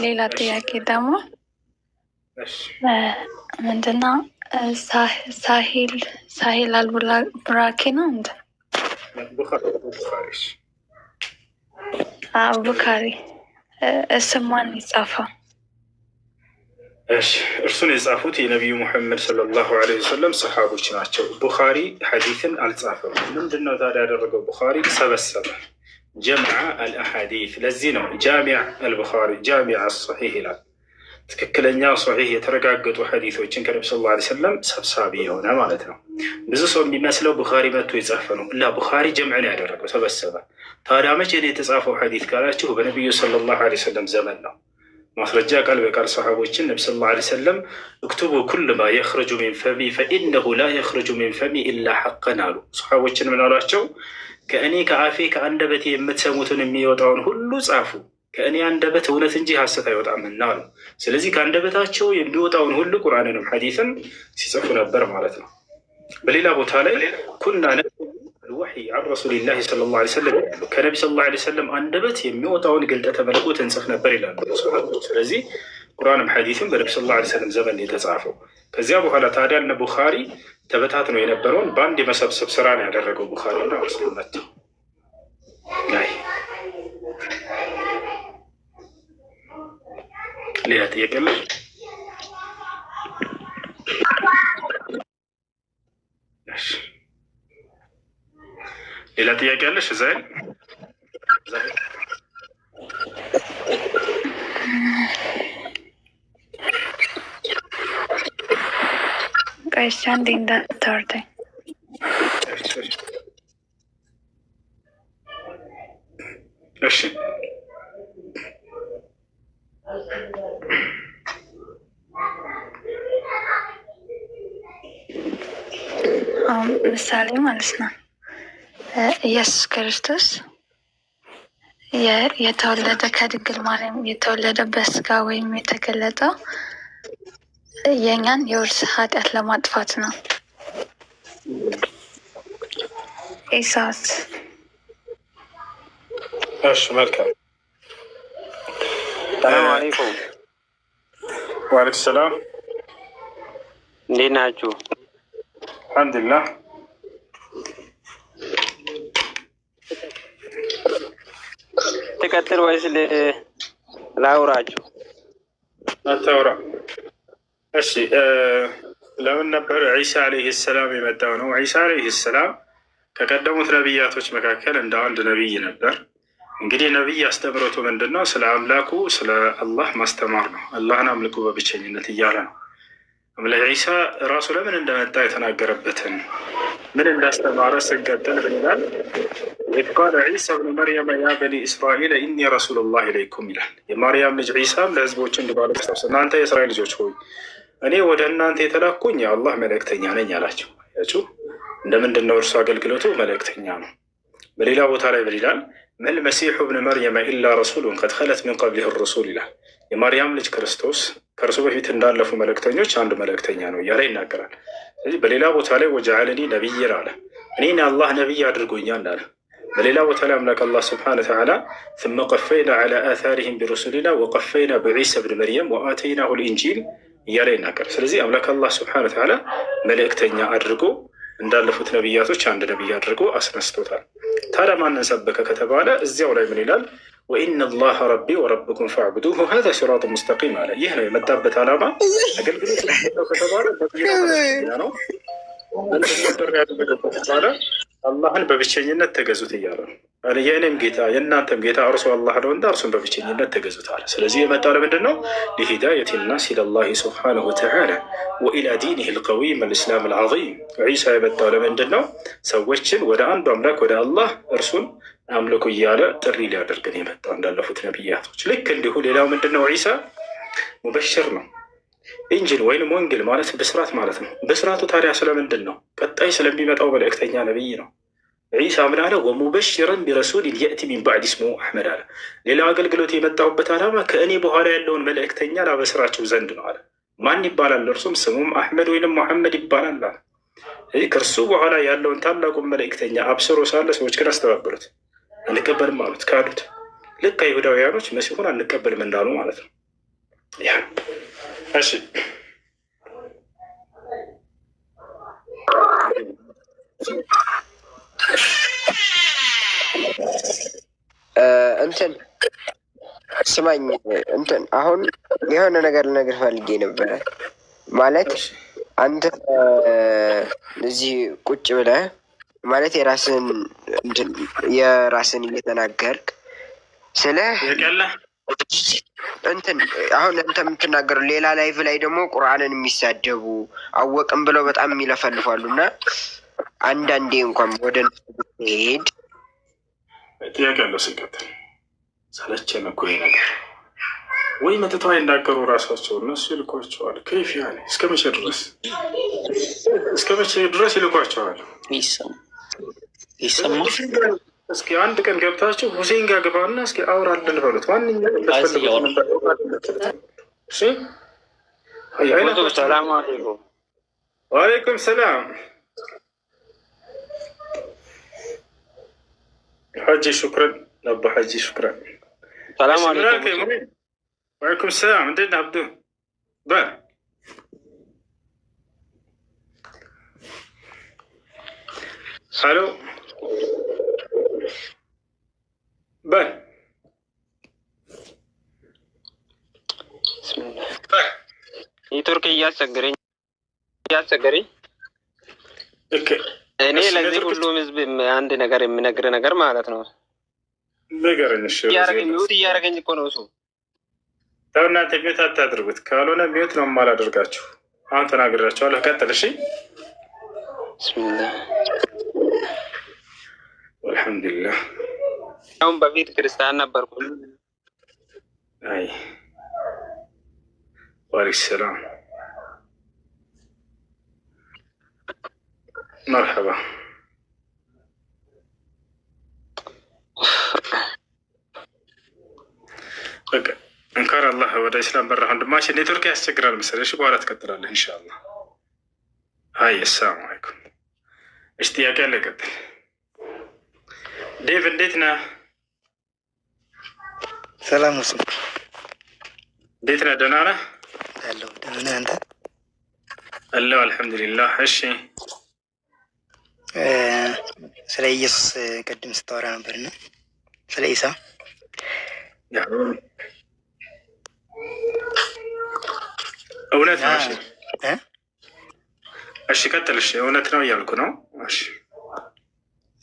[SPEAKER 6] ሌላ ጥያቄ ደግሞ ምንድነው? ሳሂል አልቡራኪ ነው እንደ ቡኻሪ እስማን የጻፈው?
[SPEAKER 2] እሺ እርሱን የጻፉት የነቢዩ ሙሐመድ ሰለላሁ ዐለይሂ ወሰለም ሰሓቦች ናቸው። ቡኻሪ ሐዲትን አልጻፈም። ምንድነው ታዲያ ያደረገው? ቡኻሪ ሰበሰበ፣ ጀምዐ አልአሐዲት። ለዚህ ነው ጃሚዕ አልቡኻሪ ጃሚዕ አሰሒህ ይላል። ትክክለኛ ሶሒህ የተረጋገጡ ሐዲቶችን ከነቢ ሰለላሁ ዐለይሂ ወሰለም ሰብሳቢ የሆነ ማለት ነው። ብዙ ሰው የሚመስለው ቡኻሪ መጥቶ የጻፈ ነው እና ቡኻሪ ጀምዕን ያደረገው ሰበሰበ። ታዲያ መቼ ነው የተጻፈው ሐዲት ካላችሁ በነቢዩ ሰለላሁ ዐለይሂ ወሰለም ዘመን ነው። ማስረጃ ቃል በቃል ሰሓቦችን ነቢ ሰለላሁ ዐለይሂ ወሰለም እክቱቡ ኩል ማ የኽርጁ ሚን ፈሚ ፈኢነሁ ላ የኽርጁ ሚን ፈሚ ኢላ ሐቀን አሉ። ሰሓቦችን ምን አሏቸው? ከእኔ ከአፌ ከአንደበቴ የምትሰሙትን የሚወጣውን ሁሉ ጻፉ፣ ከእኔ አንደበት እውነት እንጂ ሐሰት አይወጣምና ነው። ስለዚህ ከአንደበታቸው የሚወጣውን ሁሉ ቁርአንንም ሐዲስም ሲጽፉ ነበር ማለት ነው። በሌላ ቦታ ላይ ኩና الوحي عن رسول الله صلى الله عليه وسلم كنبي صلى الله عليه وسلم አንደበት የሚወጣውን ግልጠተ መለኮት እንጽፍ ነበር ይላሉ ሰሃቦች። ስለዚህ ቁርአንም ሐዲስም በነብዩ ሰለላሁ ዐለይሂ ወሰለም ዘመን የተጻፈው። ከዚያ በኋላ ታዲያ እነ ቡኻሪ ተበታትነው የነበረውን በአንድ የመሰብሰብ ስራ ነው ያደረገው ቡኻሪና ሙስሊም መጥተው ላይ ሌላ ጥያቄ አለ? ሌላ ጥያቄ አለሽ? ዛይ
[SPEAKER 6] ቀይስ አንዴ እንዳታወርደኝ።
[SPEAKER 2] እሺ
[SPEAKER 6] ምሳሌ ማለት ነው ኢየሱስ ክርስቶስ የተወለደ ከድንግል ማርያም የተወለደ በስጋ ወይም የተገለጠው የኛን የውርስ ኃጢአት ለማጥፋት ነው። ኢሳት
[SPEAKER 2] እሺ መልካም።
[SPEAKER 10] ሰላም አለይኩም።
[SPEAKER 2] ወአለይኩም ሰላም።
[SPEAKER 10] እንዴት ናችሁ?
[SPEAKER 2] አልሐምዱሊላህ።
[SPEAKER 10] ትቀጥል ወይስ ላውራችሁ?
[SPEAKER 2] አታውራ። እሺ ለምን ነበር ዒሳ አለይሂ ሰላም የመጣው ነው? ዒሳ አለይሂ ሰላም ከቀደሙት ነቢያቶች መካከል እንደ አንድ ነቢይ ነበር። እንግዲህ ነቢይ አስተምሮቱ ምንድን ነው? ስለ አምላኩ ስለ አላህ ማስተማር ነው። አላህን አምልኩ በብቸኝነት እያለ ነው። ዒሳ ራሱ ለምን እንደመጣ የተናገረበትን ምን እንዳስተማረ ስንቀጥል ብንላል ኢዝ ቃለ ዒሳ ብኑ መርየም ያ በኒ እስራኤል ኢኒ ረሱሉላህ ኢለይኩም ይላል። የማርያም ልጅ ዒሳም ለህዝቦች እንዲህ ባለ ተስፋ እናንተ የእስራኤል ልጆች ሆይ እኔ ወደ እናንተ የተላኩኝ የአላህ መልእክተኛ ነኝ አላቸው። ያችሁ እንደምንድን ነው እርሱ አገልግሎቱ? መልእክተኛ ነው። በሌላ ቦታ ላይ ምን ይላል? መል መሲሑ ብኑ መርየም ኢላ ረሱሉን ቀድ ኸለት ሚን ቀብሊሂ ሩሱል ይላል። የማርያም ልጅ ክርስቶስ ከእርሱ በፊት እንዳለፉ መልእክተኞች አንዱ መልእክተኛ ነው እያለ ይናገራል። ስለዚህ በሌላ ቦታ ላይ ወጀዐለኒ ነቢይን አለ፣ እኔን አላህ ነቢይ አድርጎኛል አለ። በሌላ ቦታ ላይ አምላክ አላህ ስብሐነ ወተዓላ ثم ቀፈይና ዐላ አታሪሂም ቢሩሱሊና ወቀፈይና በዒሳ ብን መርየም ወአተይናሁ ልኢንጂል እያለ ይናገራል። ስለዚህ አምላክ አላህ ስብሐነ ወተዓላ መልእክተኛ አድርጎ እንዳለፉት ነቢያቶች አንድ ነቢይ አድርጎ አስነስቶታል። ታዲያ ማንን ሰበከ ከተባለ እዚያው ላይ ምን ይላል? ወኢነ ላሀ ረቢ ወረብኩም ፈዕቡዱሁ ሀዛ ሲራጡ ሙስተቂም አለ። ይህ ነው የመጣበት ዓላማ። አገልግሎት ነው ከተባለ ነው ጥሪ ያደረገበት ከተባለ አላህን በብቸኝነት ተገዙት እያለ ነው። የእኔም ጌታ የእናንተም ጌታ እርሱ አላህ ነው እና እርሱን በብቸኝነት ተገዙት አለ። ስለዚህ የመጣው ለምንድን ነው? ሊሂዳየት ናስ ኢለላሂ ሱብሓነሁ ወተዓላ ወኢላ ዲኒሂ ልቀዊም አልእስላም አልዓዚም። ዒሳ የመጣው ለምንድን ነው? ሰዎችን ወደ አንዱ አምላክ ወደ አላህ እርሱን አምልኩ እያለ ጥሪ ሊያደርገን የመጣው እንዳለፉት ነቢያቶች። ልክ እንዲሁ ሌላው ምንድን ነው? ዒሳ ሙበሽር ነው። ኢንጂል ወይንም ወንጌል ማለት ብስራት ማለት ነው። ብስራቱ ታዲያ ስለምንድን ነው? ቀጣይ ስለሚመጣው መልእክተኛ ነቢይ ነው። ዒሳ ምን አለ? ወሙበሽረን ቢረሱሊን የእቲ ሚን ባዕድ ስሙሁ አሕመድ አለ። ሌላው አገልግሎት የመጣሁበት ዓላማ ከእኔ በኋላ ያለውን መልእክተኛ ላበስራቸው ዘንድ ነው አለ። ማን ይባላል? እርሱም ስሙም አሕመድ ወይንም ሙሐመድ ይባላል አለ። ከእርሱ በኋላ ያለውን ታላቁን መልእክተኛ አብስሮ ሳለ ሰዎች ግን አስተባበሉት፣ አንቀበልም አሉት፣ ካዱት። ልክ አይሁዳውያኖች መሲሁን አንቀበልም እንዳሉ ማለት ነው። ያ እሺ
[SPEAKER 4] እንትን ስማኝ፣ እንትን አሁን የሆነ ነገር ልነግርህ ፈልጌ ነበረ። ማለት አንተ እዚህ ቁጭ ብለህ ማለት የራስን እየተናገርክ ስለ እንትን አሁን አንተ የምትናገረው ሌላ ላይቭ ላይ ደግሞ ቁርአንን የሚሳደቡ አወቅም ብለው በጣም የሚለፈልፋሉ እና አንዳንዴ እንኳን ወደ ሄድ
[SPEAKER 2] ጥያቄ አለው። ሲቀጥል ሰለቸን እኮ ይሄ ነገር ወይ መጥተው አይናገሩ ራሳቸው እነሱ ይልኳቸዋል። ከይፍ ያኔ እስከ መቼ ድረስ ይልኳቸዋል? እስኪ አንድ ቀን ገብታችሁ ሁሴን ጋር ገባና እስኪ አውራልን በሉት። ማንኛውም
[SPEAKER 10] ሰላም አለይኩም።
[SPEAKER 2] ወአለይኩም ሰላም ሐጂ ሹክረን አቡ ሐጂ ሹክረን።
[SPEAKER 10] ሰላም አለይኩም።
[SPEAKER 2] ወአለይኩም ሰላም። እንዴት ነህ አብዱ? በል ሄሎ በል
[SPEAKER 10] ኔትወርክ እያስቸገረኝ እኔ ለዚህ ሁሉም ህዝብ አንድ ነገር የምነግር ነገር ማለት ነው። ሚውት እያደረገኝ እኮ ነው እሱ።
[SPEAKER 2] ተው እናንተ ሚውት አታድርጉት። ካልሆነ ሚውት ነው የማላደርጋችሁ። አሁን ተናግራችኋለሁ። ቀጥል። እሺ ብስሚላህ አልሐምዱሊላህ።
[SPEAKER 10] አሁን በፊት ክርስቲያን ነበርኩ።
[SPEAKER 2] አይ ወአለይኩም ሰላም መርሐባ። በቃ እንኳን አላህ ወደ ኢስላም በራ። ወንድማችን ኔትወርክ ያስቸግራል መሰለሽ። በኋላ ትቀጥላለህ ኢንሻአላህ። አይ ሰላም አለይኩም። እሺ ጥያቄ አለ። ቀጥል ዴቭ። እንዴት ነህ?
[SPEAKER 11] ሰላም ነው።
[SPEAKER 2] እንዴት ነህ? ደህና ነህ?
[SPEAKER 11] አለሁ። ደህና ነህ አንተ?
[SPEAKER 2] አለሁ አልሐምዱሊላህ። እሺ
[SPEAKER 11] ስለ ኢየሱስ ቅድም ስታወራ ነበርና ስለ ኢሳ
[SPEAKER 2] እውነት ነው። እሺ ቀጥል። እሺ እውነት ነው እያልኩ ነው። እሺ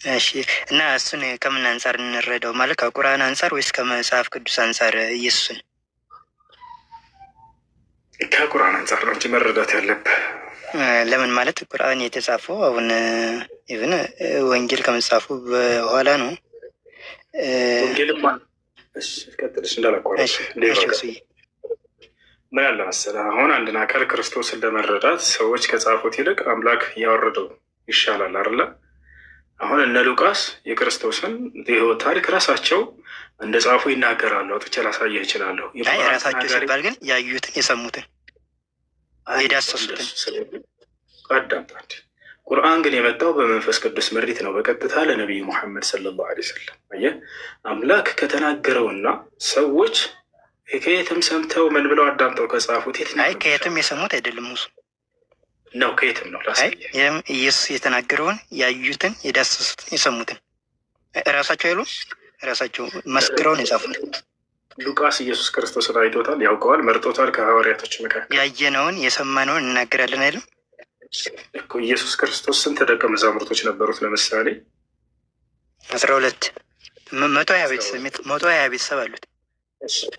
[SPEAKER 11] እሺ። እና እሱን ከምን አንጻር እንረዳው? ማለት ከቁርአን አንጻር ወይስ ከመጽሐፍ ቅዱስ አንጻር? ኢየሱስን
[SPEAKER 2] ከቁርአን አንጻር ነው እንጂ መረዳት ያለብህ።
[SPEAKER 11] ለምን ማለት ቁርአን የተጻፈው አሁን ኢቭን ወንጌል ከመጻፉ በኋላ ነው።
[SPEAKER 2] ወንጌልማ እሺ ቀጥልሽ እንዳላቋረጥ ምን ያለ መሰለህ፣ አሁን አንድን አካል ክርስቶስን ለመረዳት ሰዎች ከጻፉት ይልቅ አምላክ ያወረደው ይሻላል አይደለ? አሁን እነ ሉቃስ የክርስቶስን የህይወት ታሪክ ራሳቸው እንደ ጻፉ ይናገራሉ። አውጥቼ ላሳየህ እችላለሁ።
[SPEAKER 11] ራሳቸው ሲባል ግን ያዩትን፣ የሰሙትን፣ የዳሰሱትን
[SPEAKER 2] አዳምጣት። ቁርአን ግን የመጣው በመንፈስ ቅዱስ ምሪት ነው፣ በቀጥታ ለነቢዩ ሙሐመድ ሰለላሁ ዐለይሂ ወሰለም። አየህ አምላክ ከተናገረውና ሰዎች ከየትም ሰምተው ምን ብለው አዳምጠው ከጻፉት
[SPEAKER 11] ከየትም የሰሙት አይደለም እሱ
[SPEAKER 2] ነው። ከየትም ነው ላሳየህ።
[SPEAKER 11] ኢየሱስ የተናገረውን ያዩትን፣ የዳሰሱትን፣ የሰሙትን ራሳቸው አይሉ ራሳቸው መስክረውን የጻፉት።
[SPEAKER 2] ሉቃስ ኢየሱስ ክርስቶስን አይቶታል፣ ያውቀዋል፣ መርጦታል። ከሐዋርያቶች መካከል
[SPEAKER 11] ያየነውን የሰማነውን እናገራለን አይደለም
[SPEAKER 2] እኮ። ኢየሱስ ክርስቶስ ስንት ደቀ መዛሙርቶች ነበሩት? ለምሳሌ
[SPEAKER 11] 12 120 ቤተሰብ አሉት።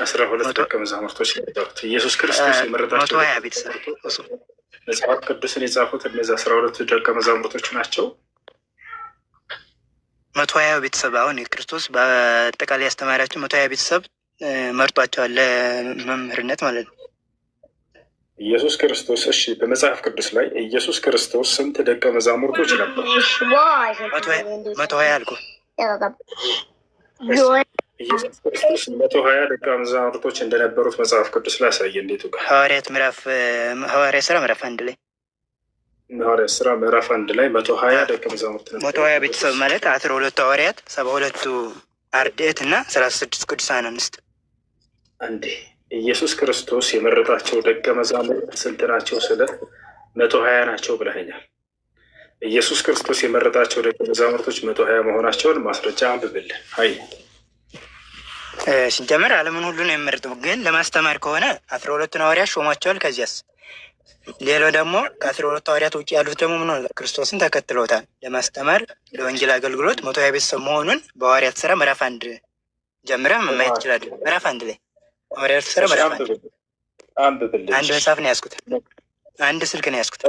[SPEAKER 2] 12 ደቀ መዛሙርቶች ነበሩት። ኢየሱስ ክርስቶስ የመረጣቸው
[SPEAKER 11] 120 ቤተሰብ
[SPEAKER 2] መጽሐፍ ቅዱስን የጻፉት እነዚህ 12 ደቀ መዛሙርቶች ናቸው።
[SPEAKER 11] 120 ቤተሰብ አሁን ክርስቶስ በአጠቃላይ ያስተማሪያቸው 120 ቤተሰብ መርጧቸዋል ለመምህርነት ማለት ነው።
[SPEAKER 2] ኢየሱስ ክርስቶስ እሺ፣ በመጽሐፍ ቅዱስ ላይ ኢየሱስ ክርስቶስ ስንት ደቀ መዛሙርቶች ነበሩ?
[SPEAKER 11] 120 አልኩ።
[SPEAKER 2] ኢየሱስ ክርስቶስ 120 ደቀ መዛሙርቶች እንደነበሩት መጽሐፍ ቅዱስ ላይ ያሳየ። እንዴት ጋር
[SPEAKER 11] ሐዋርያት ስራ ምዕራፍ 1 ላይ
[SPEAKER 2] ሐዋርያት ስራ ምዕራፍ 1 ላይ 120 ደቀ መዛሙርት ነበሩ።
[SPEAKER 11] 120 ቤተሰብ ማለት 12 ሐዋርያት፣ 72 አርድእት እና 36 ቅዱሳን አንስት።
[SPEAKER 2] አንዴ ኢየሱስ ክርስቶስ የመረጣቸው ደቀ መዛሙርት ስንት ናቸው? ስለ 120 ናቸው ብለኸኛል። ኢየሱስ ክርስቶስ የመረጣቸው ደቀ መዛሙርቶች 120 መሆናቸውን ማስረጃ አንብብልን። አይ
[SPEAKER 11] ሲጀመር ዓለምን ሁሉ ነው የሚመርጠው፣ ግን ለማስተማር ከሆነ 12ቱን ሐዋርያት ሾሟቸዋል። ከዚያስ ሌላው ደግሞ ከ12 ሐዋርያት ውጭ ያሉት ደግሞ ምን ሆነ? ክርስቶስን ተከትለውታል ለማስተማር ለወንጌል አገልግሎት 120 ቤተሰብ መሆኑን በሐዋርያት ስራ ምዕራፍ 1 ጀምረህ ማየት ይችላል። ምዕራፍ 1 ላይ ሐዋርያት ስራ ምዕራፍ 1 አንድ መጽሐፍ ነው ያዝኩት፣ አንድ ስልክ ነው ያዝኩት።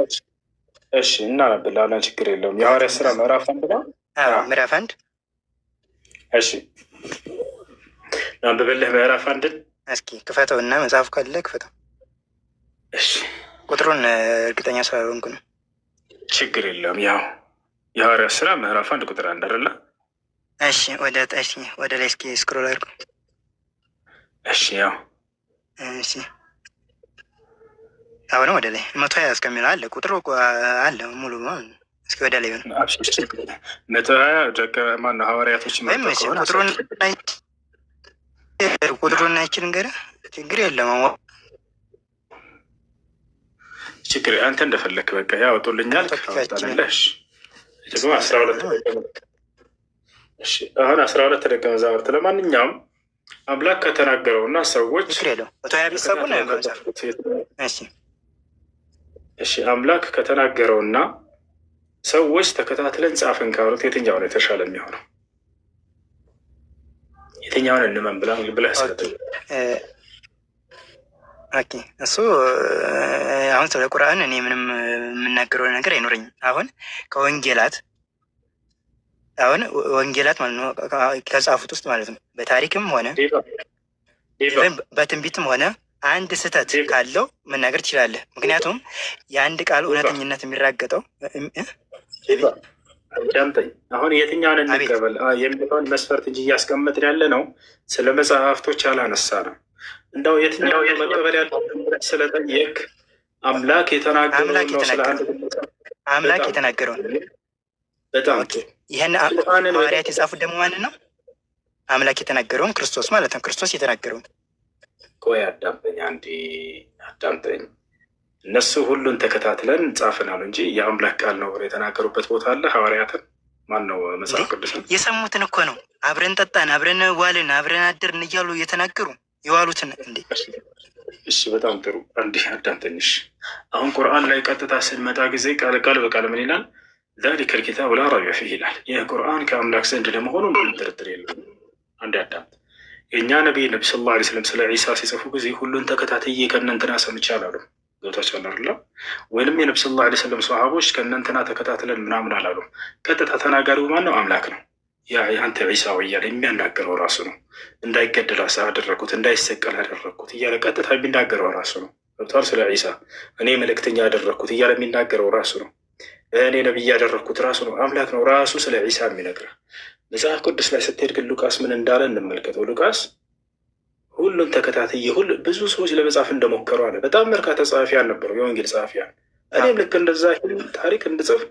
[SPEAKER 2] እሺ እናነብላለን፣ ችግር የለውም። የሐዋርያት ስራ ምዕራፍ 1 ነው።
[SPEAKER 11] ምዕራፍ 1
[SPEAKER 2] እሺ አንብብልህ ምዕራፍ 1
[SPEAKER 11] እስኪ ክፈተው እና መጽሐፍ ካለ ክፈተው።
[SPEAKER 2] እሺ
[SPEAKER 11] ቁጥሩን እርግጠኛ ስላልሆንኩ ነው።
[SPEAKER 2] ችግር የለውም። ያው የሐዋርያት ስራ ምዕራፍ 1 ቁጥር 1 አይደለ?
[SPEAKER 11] እሺ ወደ ላይ እስኪ ስክሮል አድርጉ።
[SPEAKER 2] እሺ ያው
[SPEAKER 11] እሺ አሁን ወደ ላይ 120 እስከሚለው አለ ቁጥሩ አለ ሙሉ ማለት ነው። እስኪ ወደ ላይ ሆነ
[SPEAKER 2] 120 ደቀ ማነው ሐዋርያቶች
[SPEAKER 11] ቁጥሩን አይችልም ገረ ችግር የለም።
[SPEAKER 2] ችግር አንተ እንደፈለክ በቃ ያወጡልኛል። ካወጣለሽ ደግሞ 12 እሺ አሁን 12 ደቀ መዛሙርት ለማንኛውም አምላክ ከተናገረውና ሰዎች እሺ አምላክ ከተናገረውና ሰዎች ተከታትለን ጻፍን ካሉት የትኛው ነው የተሻለ የሚሆነው? የትኛውን እንመን ብለህ
[SPEAKER 11] እሱ አሁን ስለ ቁርአን እኔ ምንም የምናገረው ነገር አይኖረኝም። አሁን ከወንጌላት ማለት ነው ከጻፉት ውስጥ ማለት ነው በታሪክም ሆነ በትንቢትም ሆነ አንድ ስህተት ካለው መናገር ትችላለህ። ምክንያቱም የአንድ ቃል እውነተኝነት የሚራገጠው
[SPEAKER 2] ጃምጠኝ አሁን የትኛውን እንቀበል የሚለውን መስፈርት እንጂ እያስቀመጥን ያለ ነው። ስለ መጽሐፍቶች አላነሳ ነው። እንደው የትኛው መቀበል ያለ ስለጠየቅ አምላክ የተናገረው
[SPEAKER 11] አምላክ የተናገረው
[SPEAKER 2] በጣም
[SPEAKER 11] ይህን ሐዋርያት የጻፉት ደግሞ ማንን ነው? አምላክ የተናገረውን ክርስቶስ ማለት ነው። ክርስቶስ የተናገረውን
[SPEAKER 2] ቆይ አዳምጠኝ አንዴ አዳምጠኝ። እነሱ ሁሉን ተከታትለን ጻፍናል እንጂ የአምላክ ቃል ነው ብለው የተናገሩበት ቦታ አለ። ሐዋርያትን ማን ነው መጽሐፍ ቅዱስ
[SPEAKER 11] የሰሙትን እኮ ነው። አብረን ጠጣን፣ አብረን ዋልን፣ አብረን አደርን እያሉ እየተናገሩ የዋሉትን እንዴ።
[SPEAKER 2] እሺ በጣም ጥሩ አንዴ አዳምጠኝሽ። አሁን ቁርአን ላይ ቀጥታ ስንመጣ ጊዜ ቃል በቃል ምን ይላል? ዛሊከ ልኪታቡ ላ ረይበ ፊህ ይላል። ይህ ቁርአን ከአምላክ ዘንድ ለመሆኑ ምንም ጥርጥር የለም። አንዴ አዳምጥ። የእኛ ነቢይ ነቢ ስ ላ ስለም ስለ ዒሳ ሲጽፉ ጊዜ ሁሉን ተከታትዬ ከእነንትና ሰምቼ አላሉም። ገብታችኋል አይደል? ወይንም የነቢ ስ ላ ስለም ሰሃቦች ከእነንትና ተከታትለን ምናምን አላሉም። ቀጥታ ተናጋሪው ማን ነው? አምላክ ነው። ያ አንተ ዒሳ እያለ የሚያናገረው ራሱ ነው። እንዳይገደል አደረግኩት፣ እንዳይሰቀል አደረግኩት እያለ ቀጥታ የሚናገረው ራሱ ነው። ገብቷል? ስለ ዒሳ እኔ መልእክተኛ ያደረግኩት እያለ የሚናገረው ራሱ ነው። እኔ ነቢይ ያደረግኩት ራሱ ነው። አምላክ ነው ራሱ ስለ ዒሳ የሚነግረህ። መጽሐፍ ቅዱስ ላይ ስትሄድ ግን ሉቃስ ምን እንዳለ እንመልከተው። ሉቃስ ሁሉን ተከታትዬ ብዙ ሰዎች ለመጻፍ እንደሞከሩ አለ። በጣም በርካታ ጸሐፊያን ነበሩ፣ የወንጌል ጸሐፊያን። እኔም ልክ እንደዛ ታሪክ እንድጽፍ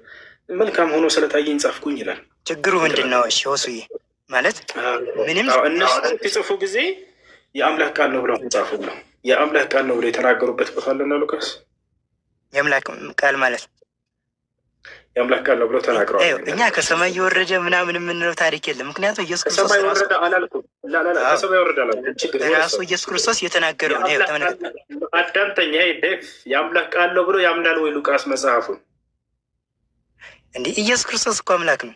[SPEAKER 2] መልካም ሆኖ ስለታየኝ ጻፍኩኝ ይላል።
[SPEAKER 11] ችግሩ ምንድን ነው? እሺ ወሱዬ ማለት ምንም
[SPEAKER 2] እነሱ ሲጽፉ ጊዜ የአምላክ ቃል ነው ብለው ጻፉ ብለው የአምላክ ቃል ነው ብለው የተናገሩበት ቦታ አለና ሉቃስ
[SPEAKER 11] የአምላክ ቃል ማለት
[SPEAKER 2] የአምላክ ቃል ነው ብለው ተናግረዋል።
[SPEAKER 11] እኛ ከሰማይ የወረደ ምናምን የምንለው ታሪክ የለም። ምክንያቱም ኢየሱስ ክርስቶስ
[SPEAKER 2] ከሰማይ ወረደ አላልኩም። ከሰማይ ወረደ አላልኩም።
[SPEAKER 11] ራሱ ኢየሱስ ክርስቶስ የተናገረው ነው። ተመልከት፣
[SPEAKER 2] አዳምጠኝ። ዴፍ የአምላክ ቃል ነው ብሎ ያምናል ወይ ሉቃስ መጽሐፉን?
[SPEAKER 11] እንዲህ ኢየሱስ ክርስቶስ እኮ አምላክ ነው።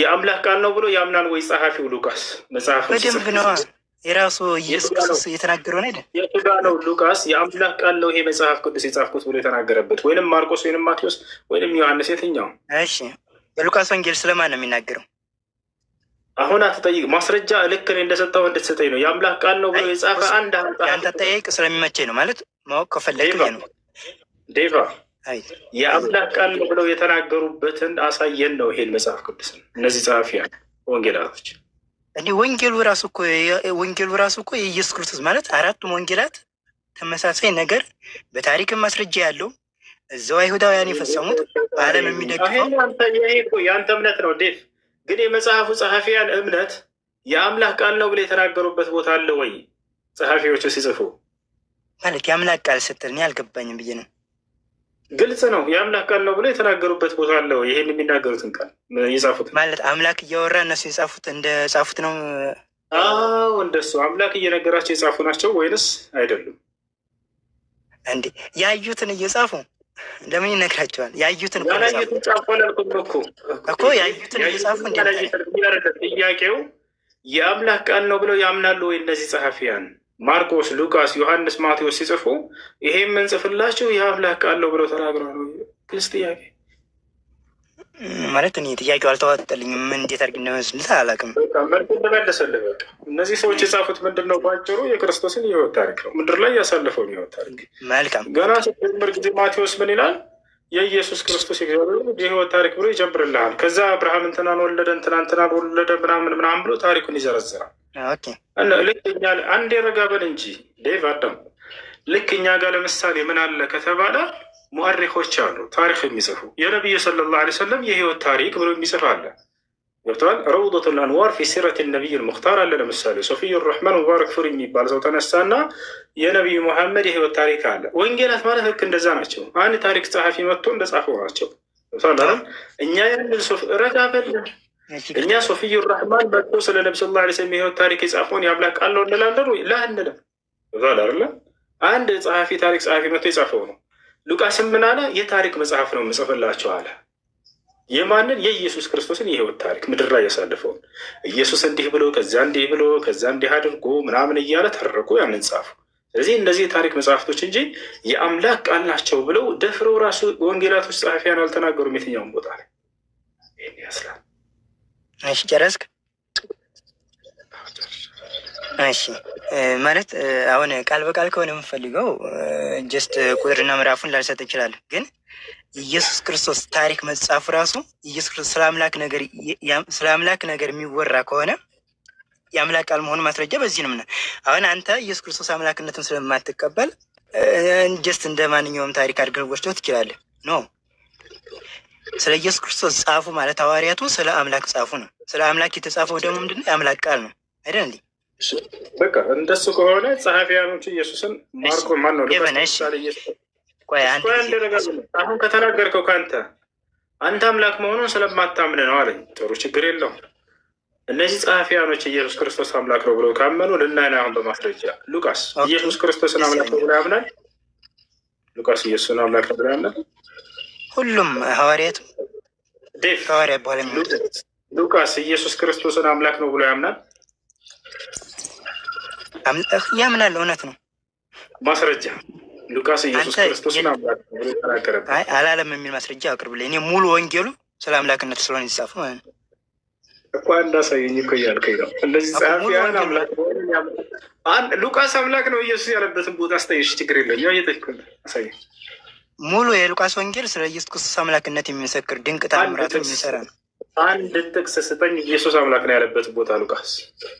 [SPEAKER 2] የአምላክ ቃል ነው ብሎ ያምናል ወይ ጸሐፊው ሉቃስ መጽሐፉን?
[SPEAKER 11] በደንብ ነው የራሱ ኢየሱስ ክርስቶስ የተናገረውን አይደል?
[SPEAKER 2] የቱ ጋ ነው ሉቃስ የአምላክ ቃል ነው ይሄ መጽሐፍ ቅዱስ የጻፍኩት ብሎ የተናገረበት? ወይንም ማርቆስ ወይንም ማቴዎስ ወይንም ዮሐንስ የትኛው?
[SPEAKER 11] እሺ የሉቃስ ወንጌል ስለማን ነው የሚናገረው?
[SPEAKER 2] አሁን አትጠይቅ። ማስረጃ ልክ እኔ እንደሰጠው እንድትሰጠኝ ነው። የአምላክ ቃል ነው ብሎ የጻፈ አንድ
[SPEAKER 11] ያንተ ጠያይቅ ስለሚመቸኝ ነው ማለት ማወቅ ከፈለግ ነው።
[SPEAKER 2] ዴቫ የአምላክ ቃል ነው ብለው የተናገሩበትን አሳየን ነው ይሄን መጽሐፍ ቅዱስን እነዚህ ጸሐፊያን ወንጌላቶች።
[SPEAKER 11] እንዲህ ወንጌሉ ራሱ እኮ የኢየሱስ ክርስቶስ ማለት አራቱም ወንጌላት ተመሳሳይ ነገር በታሪክም ማስረጃ ያለው እዛው አይሁዳውያን የፈጸሙት በዓለም የሚደግፈው
[SPEAKER 2] የአንተ እምነት ነው ዴቭ። ግን የመጽሐፉ ጸሐፊያን እምነት የአምላክ ቃል ነው ብለው የተናገሩበት ቦታ አለ ወይ? ጸሐፊዎቹ ሲጽፉ
[SPEAKER 11] ማለት የአምላክ ቃል ስትል እኔ አልገባኝም ብዬ ነው።
[SPEAKER 2] ግልጽ ነው። የአምላክ ቃል ነው ብሎ የተናገሩበት ቦታ አለ ወይ? ይሄን የሚናገሩትን ቃል የጻፉት
[SPEAKER 11] ማለት አምላክ እያወራ እነሱ የጻፉት እንደ ጻፉት ነው።
[SPEAKER 2] አዎ እንደሱ አምላክ እየነገራቸው የጻፉ ናቸው ወይንስ አይደሉም?
[SPEAKER 11] እንዴ ያዩትን እየጻፉ ለምን ይነግራቸዋል? ያዩትን
[SPEAKER 2] ጻፉ አላልኩም
[SPEAKER 11] እኮ ያዩትን እየጻፉ
[SPEAKER 2] ጥያቄው የአምላክ ቃል ነው ብለው ያምናሉ ወይ እነዚህ ጸሐፊያን? ማርቆስ፣ ሉቃስ፣ ዮሐንስ፣ ማቴዎስ ሲጽፉ ይሄ የምንጽፍላቸው የአምላክ ቃል ነው ብለው ተናግረዋል። ግልጽ ጥያቄ
[SPEAKER 11] ማለት እኔ ጥያቄው አልተዋጠልኝም። እንዴት አድርግ እንደመስልት አላውቅም።
[SPEAKER 2] መልኩ እንደመለሰልህ በቃ እነዚህ ሰዎች የጻፉት ምንድን ነው? ባጭሩ የክርስቶስን የህይወት ታሪክ ነው። ምድር ላይ ያሳለፈውን የህይወት ታሪክ።
[SPEAKER 11] መልካም
[SPEAKER 2] ገና ስትጀምር ጊዜ ማቴዎስ ምን ይላል? የኢየሱስ ክርስቶስ የህይወት ታሪክ ብሎ ይጀምርልሃል። ከዛ አብርሃም እንትናን ወለደ እንትናን ወለደ ምናምን ብሎ ታሪኩን ይዘረዝራል። ልክ እኛ አንድ የረጋበን እንጂ ዴቭ አዳም ልክ እኛ ጋር ለምሳሌ ምን አለ ከተባለ ሙአሪኮች አሉ ታሪክ የሚጽፉ የነቢዩ ሰለላሁ ዐለይሂ ወሰለም የህይወት ታሪክ ብሎ የሚጽፍ አለ። ገብተዋል። ረውደቱል አንዋር ፊ ሲረት ነቢይ ልሙክታር አለ። ለምሳሌ ሶፊዩ ራሕማን ሙባረክ ፉሪ የሚባል ሰው ተነሳና የነቢዩ መሐመድ የህይወት ታሪክ አለ። ወንጌላት ማለት ልክ እንደዛ ናቸው። አንድ ታሪክ ጸሐፊ መጥቶ እንደጻፈው ናቸው። እኛ ያንን ረጋበል እኛ ሶፊዩ ራሕማን መጥቶ ስለ ነቢ ስ ላ ስለም የህይወት ታሪክ የጻፈውን የአምላክ ቃል ነው እንላለን ወይ? ላ እንለም። አለ አንድ ጸሐፊ ታሪክ ጸሐፊ መጥቶ የጻፈው ነው። ሉቃስም ምን አለ? የታሪክ መጽሐፍ ነው የምጽፍላቸው አለ። የማንን? የኢየሱስ ክርስቶስን የህይወት ታሪክ ምድር ላይ ያሳልፈውን ኢየሱስ እንዲህ ብሎ ከዛ እንዲህ ብሎ ከዛ እንዲህ አድርጎ ምናምን እያለ ተረኩ ያንን ጻፉ። ስለዚህ እነዚህ የታሪክ መጽሐፍቶች እንጂ የአምላክ ቃል ናቸው ብለው ደፍረው ራሱ ወንጌላቶች ጸሐፊያን አልተናገሩም የትኛውን ቦታ ላይ። ይህን ይመስላል።
[SPEAKER 11] እሺ ጨረስክ? እሺ ማለት አሁን ቃል በቃል ከሆነ የምፈልገው ጀስት ቁጥርና ምዕራፉን ላልሰጥ እችላለሁ፣ ግን ኢየሱስ ክርስቶስ ታሪክ መጽሐፉ ራሱ ኢየሱስ ክርስቶስ ስለ አምላክ ነገር የሚወራ ከሆነ የአምላክ ቃል መሆኑ ማስረጃ በዚህ ነው። አሁን አንተ ኢየሱስ ክርስቶስ አምላክነትን ስለማትቀበል ጀስት እንደ ማንኛውም ታሪክ አድርገህ ወስደው ትችላለህ። ኖ ስለ ኢየሱስ ክርስቶስ ጻፉ ማለት ሐዋርያቱ ስለ አምላክ ጻፉ ነው። ስለ አምላክ የተጻፈው ደግሞ ምንድነው? የአምላክ ቃል ነው አይደል እንዴ?
[SPEAKER 2] በቃ እንደሱ ከሆነ ጸሐፊያኖቹ ኢየሱስን ማርቆ ማን ነው? አሁን ከተናገርከው ከአንተ አምላክ መሆኑን ስለማታምን ነው አለኝ። ጥሩ ችግር የለውም። እነዚህ ጸሐፊያኖች ኢየሱስ ክርስቶስ አምላክ ነው ብለው ካመኑ ልናይን አሁን በማስረጃ ሉቃስ ኢየሱስ ክርስቶስን አምላክ ነው ብሎ ያምናል። ሉቃስ ኢየሱስን አምላክ ነው ብሎ ያምናል።
[SPEAKER 11] ሁሉም ሐዋርያቱ ሐዋርያ በኋላ
[SPEAKER 2] ሉቃስ ኢየሱስ ክርስቶስን አምላክ ነው ብሎ ያምናል።
[SPEAKER 11] ያምናል። እውነት ነው።
[SPEAKER 2] ማስረጃ ሉቃስ ኢየሱስ ክርስቶስን አምላክ ነው ብሎ ተናገረ
[SPEAKER 11] አላለም የሚል ማስረጃ አቅርብልኝ። እኔ ሙሉ ወንጌሉ ስለ አምላክነቱ ስለሆነ የተጻፈ ማለት ነው
[SPEAKER 2] እኮ እንዳሳየኝ እኮ እያልከኝ ነው። እንደዚህ ጸሐፊያን አምላክ ሉቃስ አምላክ ነው ኢየሱስ ያለበትን ቦታ አስተያየሽ ችግር የለም። ያው እየጠየኩህ አሳየኝ።
[SPEAKER 11] ሙሉ የሉቃስ ወንጌል ስለ ኢየሱስ ክርስቶስ አምላክነት የሚመሰክር ድንቅ ተአምራት የሚሰራ ነው።
[SPEAKER 2] አንድ ጥቅስ ስጠኝ ኢየሱስ አምላክ ነው ያለበት ቦታ ሉቃስ።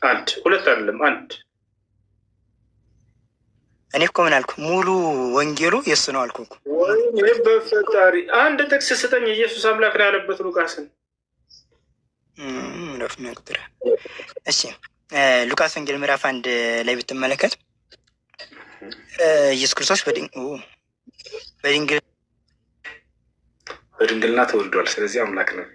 [SPEAKER 2] አንድ ሁለት አይደለም አንድ።
[SPEAKER 11] እኔ እኮ ምን አልኩ? ሙሉ ወንጌሉ የሱ ነው አልኩ እኮ።
[SPEAKER 2] ወይ በፈጣሪ አንድ ጥቅስ ስጠኝ ኢየሱስ አምላክ ነው ያለበት ሉቃስን።
[SPEAKER 11] እሺ ሉቃስ ወንጌል ምዕራፍ 1 ላይ ብትመለከት ኢየሱስ ክርስቶስ
[SPEAKER 2] በድንግልና ተወልዷል። ስለዚህ አምላክ ነው።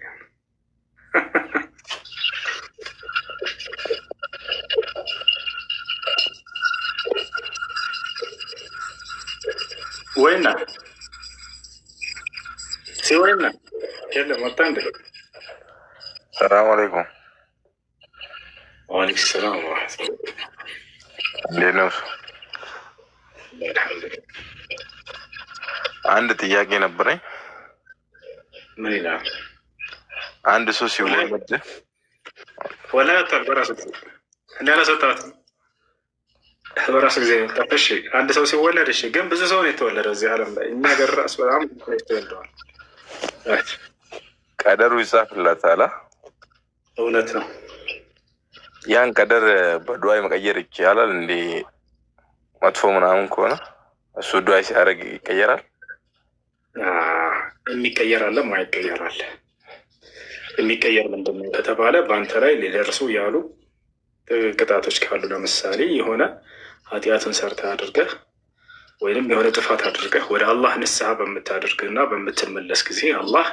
[SPEAKER 2] ወይና ሲወይና የለም ወጣ እንደ
[SPEAKER 8] ሰላም አለይኩም።
[SPEAKER 2] ወአለይኩም ሰላም ወራህመቱላህ።
[SPEAKER 8] እንዴት ነው? አንድ ጥያቄ ነበረኝ።
[SPEAKER 2] ምን ይላል?
[SPEAKER 8] አንድ ሰው ሲወለድ
[SPEAKER 2] ወላ ተበራስ እንዳላሰጣት በራሱ ጊዜ ጠፈሽ አንድ ሰው ሲወለድ እሺ፣ ግን ብዙ ሰው ነው የተወለደው እዚህ ዓለም ላይ። እኛ ገር ራስ በጣም ተወልደዋል።
[SPEAKER 8] ቀደሩ ይጻፍላታል።
[SPEAKER 2] እውነት ነው።
[SPEAKER 8] ያን ቀደር በዱዓይ መቀየር ይቻላል እንዴ? መጥፎ ምናምን ከሆነ እሱ ዱዓይ ሲያደርግ ይቀየራል?
[SPEAKER 2] የሚቀየር አለ፣ ማይቀየር አለ። የሚቀየር ምንድን ነው ከተባለ በአንተ ላይ ሊደርሱ ያሉ ቅጣቶች ካሉ፣ ለምሳሌ የሆነ ኃጢአትን ሰርተህ አድርገህ ወይም የሆነ ጥፋት አድርገህ ወደ አላህ ንስሐ በምታደርግና በምትመለስ ጊዜ አላህ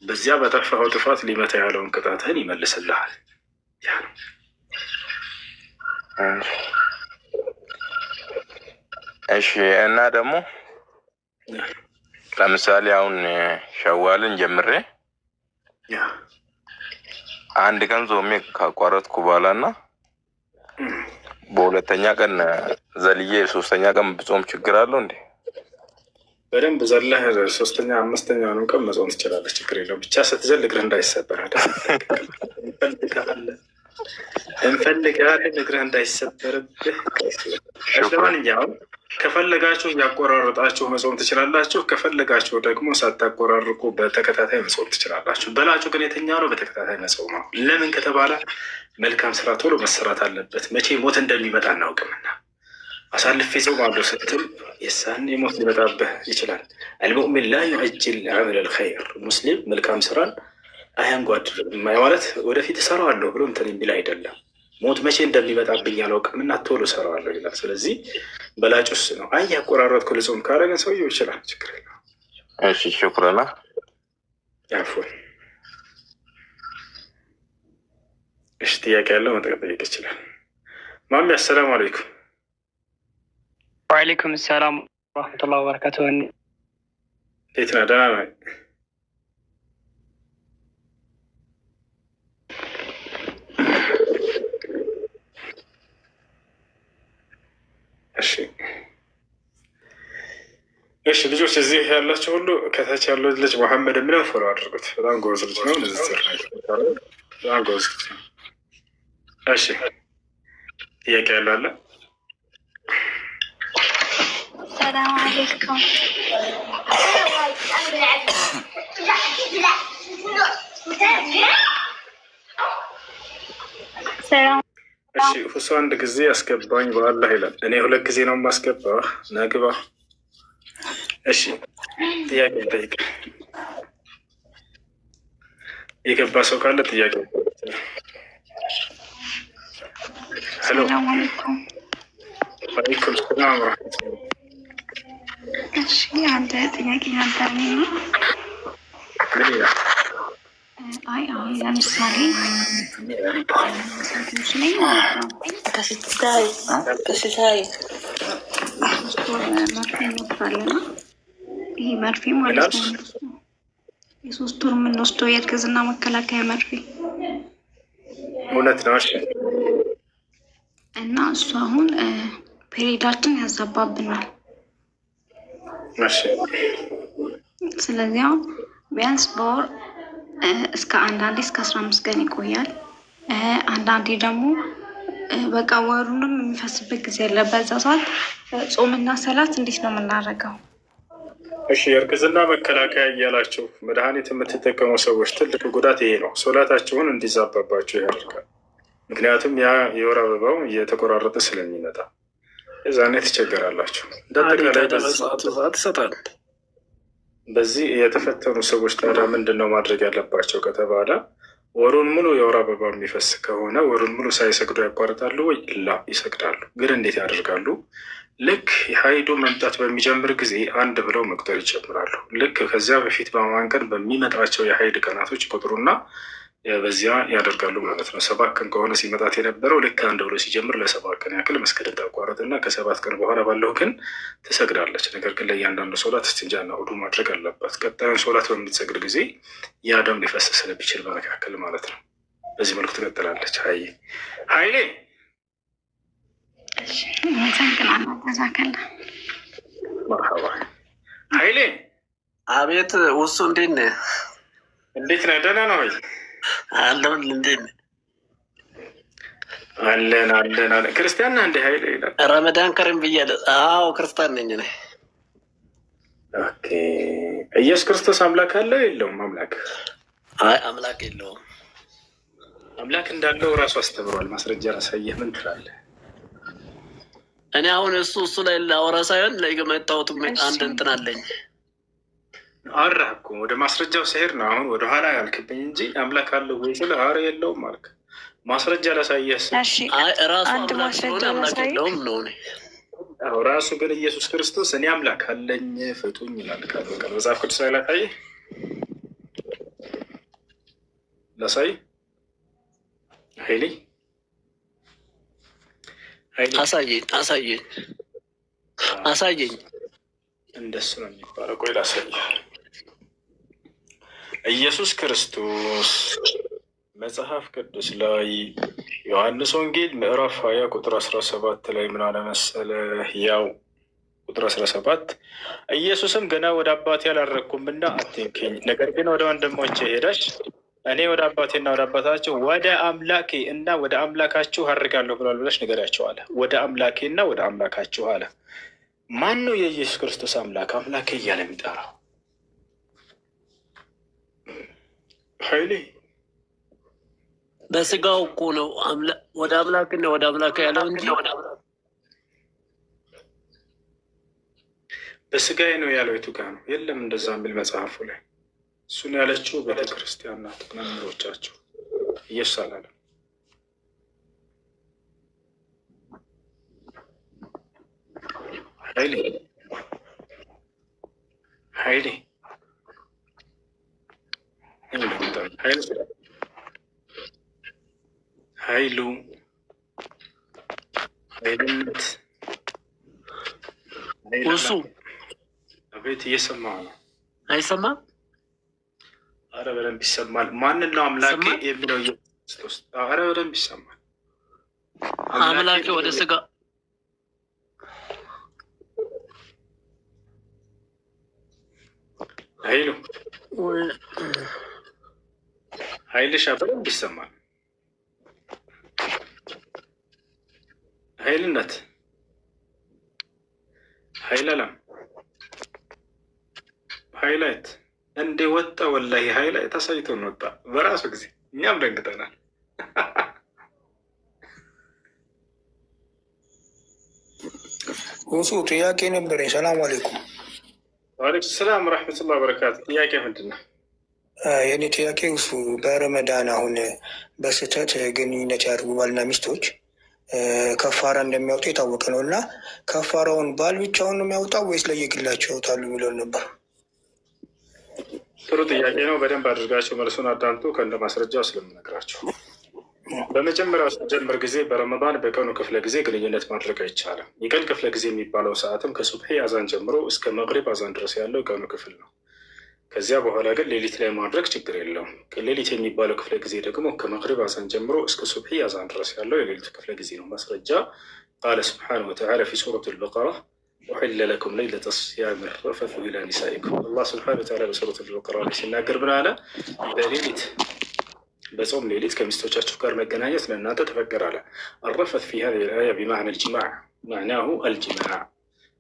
[SPEAKER 2] በዚያ በጠፋኸው ጥፋት ሊመታ ያለውን ቅጣትህን ይመልስልሃል። ያ ነው።
[SPEAKER 8] እሺ። እና ደግሞ ለምሳሌ አሁን ሸዋልን ጀምሬ አንድ ቀን ጾሜ ካቋረጥኩ በኋላ እና በሁለተኛ ቀን ዘልዬ ሶስተኛ ቀን ብጾም ችግር አለው እንዴ?
[SPEAKER 2] በደንብ ዘለህ ሶስተኛ አምስተኛውንም ቀን መጾም ትችላለህ። ችግር የለውም። ብቻ ስትዘል እግርህ እንዳይሰበር እንፈልጋለን። እግርህ እንዳይሰበርብህ። ለማንኛውም ከፈለጋችሁ እያቆራረጣችሁ መጾም ትችላላችሁ። ከፈለጋችሁ ደግሞ ሳታቆራርቁ በተከታታይ መጾም ትችላላችሁ። በላጩ ግን የትኛው ነው? በተከታታይ መጾም ነው። ለምን ከተባለ መልካም ስራ ቶሎ መሰራት አለበት። መቼ ሞት እንደሚመጣ እናውቅምና አሳልፌ ጾማለሁ ስትል የሳኔ ሞት ሊመጣብህ ይችላል። አልሙእሚን ላ ዩዐጅል ዐመለ ልኸይር፣ ሙስሊም መልካም ስራን አያንጓድልም ማለት ወደፊት እሰራዋለሁ ብሎ እንትን የሚል አይደለም። ሞት መቼ እንደሚመጣብኝ አላውቅምና ቶሎ እሰራዋለሁ ይላል። ስለዚህ በላጩስ ነው። አይ ያቆራረጥኩ ልጾም ካደረገን ሰውየው ይችላል፣ ችግር የለውም።
[SPEAKER 8] እሺ ሹክረና
[SPEAKER 2] ያፎን። እሺ ጥያቄ ያለው መጠየቅ ይችላል። ማሚ አሰላሙ አለይኩም።
[SPEAKER 12] ወአለይኩም ሰላም ወረሕመቱላሂ ወበረካቱህ።
[SPEAKER 2] እንዴት ነህ? ደህና ነህ? እሺ ልጆች እዚህ ያላቸው ሁሉ ከታች ያለው ልጅ መሐመድ የሚለው ፎሎ አድርጉት። በጣም ጎበዝ ልጅ ነው። ንዝዝር በጣም ጎበዝ ልጅ ነው። እሺ ጥያቄ ያለው አለ?
[SPEAKER 6] ሰላም አለይኩም።
[SPEAKER 2] እሺ ሁሱ አንድ ጊዜ አስገባኝ በአላህ ይላል። እኔ 2 ጊዜ ነው የማስገባ። ናግባ። እሺ ጥያቄ ጠይቅ። የገባ ሰው ካለ ጥያቄ። ሄሎ ወአለይኩም ሰላም ወራህመቱላህ።
[SPEAKER 6] እሺ አንተ ጥያቄ ነበረኝ ነው። አይ አሁን ለምሳሌ ከስታይ ይሄ መርፌ ማለት ነው። የ3 ወር የምንወስደው የእርግዝና መከላከያ መርፌ
[SPEAKER 2] እውነት ነው። እሺ
[SPEAKER 6] እና እሱ አሁን ፔሪዳችን ያዛባብናል።
[SPEAKER 2] እሺ
[SPEAKER 6] ስለዚህ አሁን ቢያንስ በወር እስከ አንዳንዴ እስከ 15 ቀን ይቆያል። አንዳንዴ ደግሞ በቃ ወሩንም የሚፈስበት ጊዜ አለ። በዛ ሰዓት ጾምና ሰላት እንዴት ነው የምናደርገው?
[SPEAKER 2] እሺ የእርግዝና መከላከያ እያላችሁ መድኃኒት የምትጠቀሙ ሰዎች ትልቅ ጉዳት ይሄ ነው። ሶላታችሁን እንዲዛባባችሁ ያደርጋል። ምክንያቱም ያ የወር አበባው እየተቆራረጠ ስለሚመጣ የዛኔ ትቸገራላችሁ። እንዳጠቃላይ ሰዓት ይሰጣል። በዚህ የተፈተኑ ሰዎች ታዲያ ምንድን ነው ማድረግ ያለባቸው ከተባለ ወሩን ሙሉ የወር አበባ የሚፈስ ከሆነ ወሩን ሙሉ ሳይሰግዱ ያቋርጣሉ ወይ? ላ ይሰግዳሉ። ግን እንዴት ያደርጋሉ? ልክ የሀይዱ መምጣት በሚጀምር ጊዜ 1 ብለው መቁጠር ይጀምራሉ። ልክ ከዚያ በፊት በማንቀን በሚመጣቸው የሀይድ ቀናቶች ቁጥሩና በዚያ ያደርጋሉ ማለት ነው። 7 ቀን ከሆነ ሲመጣት የነበረው ልክ 1 ብሎ ሲጀምር ለ7 ቀን ያክል መስገድን ታቋረጥና ከ7 ቀን በኋላ ባለው ግን ትሰግዳለች። ነገር ግን ለእያንዳንዱ ሶላት እስቲንጃና ውዱ ማድረግ አለባት። ቀጣዩን ሶላት በምትሰግድ ጊዜ ያ ደም ሊፈስ ስለሚችል በመካከል ማለት ነው። በዚህ መልኩ ትቀጥላለች። ሀይሌ መርሐባ። ሀይሌ
[SPEAKER 10] አቤት። ውሱ እንዴት ነህ?
[SPEAKER 2] እንዴት ነህ? ደህና ነው ወይ?
[SPEAKER 10] አለሁን። እንዴት ነህ?
[SPEAKER 2] አለን። ክርስቲያን ነህ እንደ ሀይሌ ይላል።
[SPEAKER 10] ረመዳን ከሪም ብያለሁ። አዎ ክርስቲያን ነኝ እኔ።
[SPEAKER 2] ኦኬ። ኢየሱስ ክርስቶስ አምላክ አለው የለውም? አምላክ
[SPEAKER 10] አይ አምላክ የለውም።
[SPEAKER 2] አምላክ እንዳለው ራሱ አስተምሯል። ማስረጃ ላሳየህ። ምን ትላለህ?
[SPEAKER 10] እኔ አሁን እሱ ላይ ላወራ ሳይሆን ላይ የመጣሁት አንድ እንትን አለኝ።
[SPEAKER 2] አራህ እኮ ወደ ማስረጃው ስሄድ ነው አሁን ወደ ኋላ ያልክብኝ እንጂ አምላክ አለው ወይ ስለ አረ የለውም አልክ። ማስረጃ ላሳየህ።
[SPEAKER 10] ራሱ አምላክ ስለሆነ አምላክ የለውም ነው።
[SPEAKER 2] ራሱ ግን ኢየሱስ ክርስቶስ እኔ አምላክ አለኝ ፍቱኝ ይላል። ቃል መጽሐፍ ቅዱስ ላይ ላሳይ ሀይሌ
[SPEAKER 10] አሳየኝ።
[SPEAKER 2] እንደሱ ነው የሚባለው። ቆይ ላሳየህ። ኢየሱስ ክርስቶስ መጽሐፍ ቅዱስ ላይ ዮሐንስ ወንጌል ምዕራፍ 20 ቁጥር 17 ላይ ምን አለ መሰለህ? ያው ቁጥር 17 ኢየሱስም ገና ወደ አባቴ አላረግኩምና አትንከኝ፣ ነገር ግን ወደ ወንድሞቼ ሄደሽ እኔ ወደ አባቴና ወደ አባታችሁ ወደ አምላኬ እና ወደ አምላካችሁ አድርጋለሁ ብሏል ብለሽ ንገሪያቸው አለ። ወደ አምላኬ እና ወደ አምላካችሁ አለ። ማን ነው የኢየሱስ ክርስቶስ አምላክ አምላክ እያለ የሚጠራው? ኃይሌ
[SPEAKER 10] በስጋው እኮ ነው ወደ አምላክና ወደ አምላክ ያለው እንጂ
[SPEAKER 2] በስጋዬ ነው ያለው። የቱ ጋር ነው? የለም እንደዛ የሚል መጽሐፉ ላይ። እሱን ያለችው ቤተክርስቲያን ናት፣ መምህሮቻቸው። ኢየሱስ አላለም። ኃይሌ ኃይሌ ኃይሉ ኃይልነት
[SPEAKER 10] እሱ
[SPEAKER 2] አቤት እየሰማሁ ነው።
[SPEAKER 10] አይሰማም?
[SPEAKER 2] አረ በደንብ ይሰማል። ማንን ነው አምላኬ የሚለው ኢየሱስ? አረ በደንብ ይሰማል።
[SPEAKER 10] አምላኬ ወደ ስጋ
[SPEAKER 2] ኃይሉ ኃይልሻ በደንብ ይሰማል። ኃይልነት ኃይለለም ኃይላይት እንደ ወጣ ወላሂ ኃይላይት አሳይቶን ወጣ በራሱ ጊዜ። እኛም ደንግጠናል።
[SPEAKER 3] እሱ ጥያቄ ነበረኝ። ሰላም አለይኩም።
[SPEAKER 2] ዋሌኩም ሰላም ረሕመቱላህ በረካቱ። ጥያቄ ምንድን ነው?
[SPEAKER 3] የኔ ጥያቄ እሱ በረመዳን አሁን በስህተት ግንኙነት ያድርጉ ባልና ሚስቶች ከፋራ እንደሚያወጡ የታወቀ ነው እና ከፋራውን ባል ብቻውን ነው የሚያወጣው ወይስ ለየግላቸው ያወጣሉ የሚለውን ነበር።
[SPEAKER 2] ጥሩ ጥያቄ ነው። በደንብ አድርጋቸው መልሱን አዳምጡ። ከእንደ ማስረጃው ስለምነግራቸው በመጀመሪያው ጀምር ጊዜ በረመዳን በቀኑ ክፍለ ጊዜ ግንኙነት ማድረግ አይቻልም። የቀን ክፍለ ጊዜ የሚባለው ሰዓትም ከሱብሒ አዛን ጀምሮ እስከ መግሪብ አዛን ድረስ ያለው ቀኑ ክፍል ነው። ከዚያ በኋላ ግን ሌሊት ላይ ማድረግ ችግር የለውም። ሌሊት የሚባለው ክፍለ ጊዜ ደግሞ ከመግሪብ አዛን ጀምሮ እስከ ሱብሒ አዛን ድረስ ያለው የሌሊቱ ክፍለ ጊዜ ነው። ማስረጃ ቃለ ስብሓነሁ ወተዓላ ፊ ሱረት አልበቀራ ኡሒለ ለኩም ለይለተ ሲያሚ ረፈቱ ኢላ ኒሳኢኩም። አላህ ስብሓነሁ ወተዓላ በሱረት አልበቀራ ላይ ሲናገር ምን አለ? በሌሊት በጾም ሌሊት ከሚስቶቻችሁ ጋር መገናኘት ለእናንተ ተፈቀደ አለ። አረፈት ፊ ሃዚሂል አያ ቢማዕና አልጅማዕ ማዕናሁ አልጅማዕ።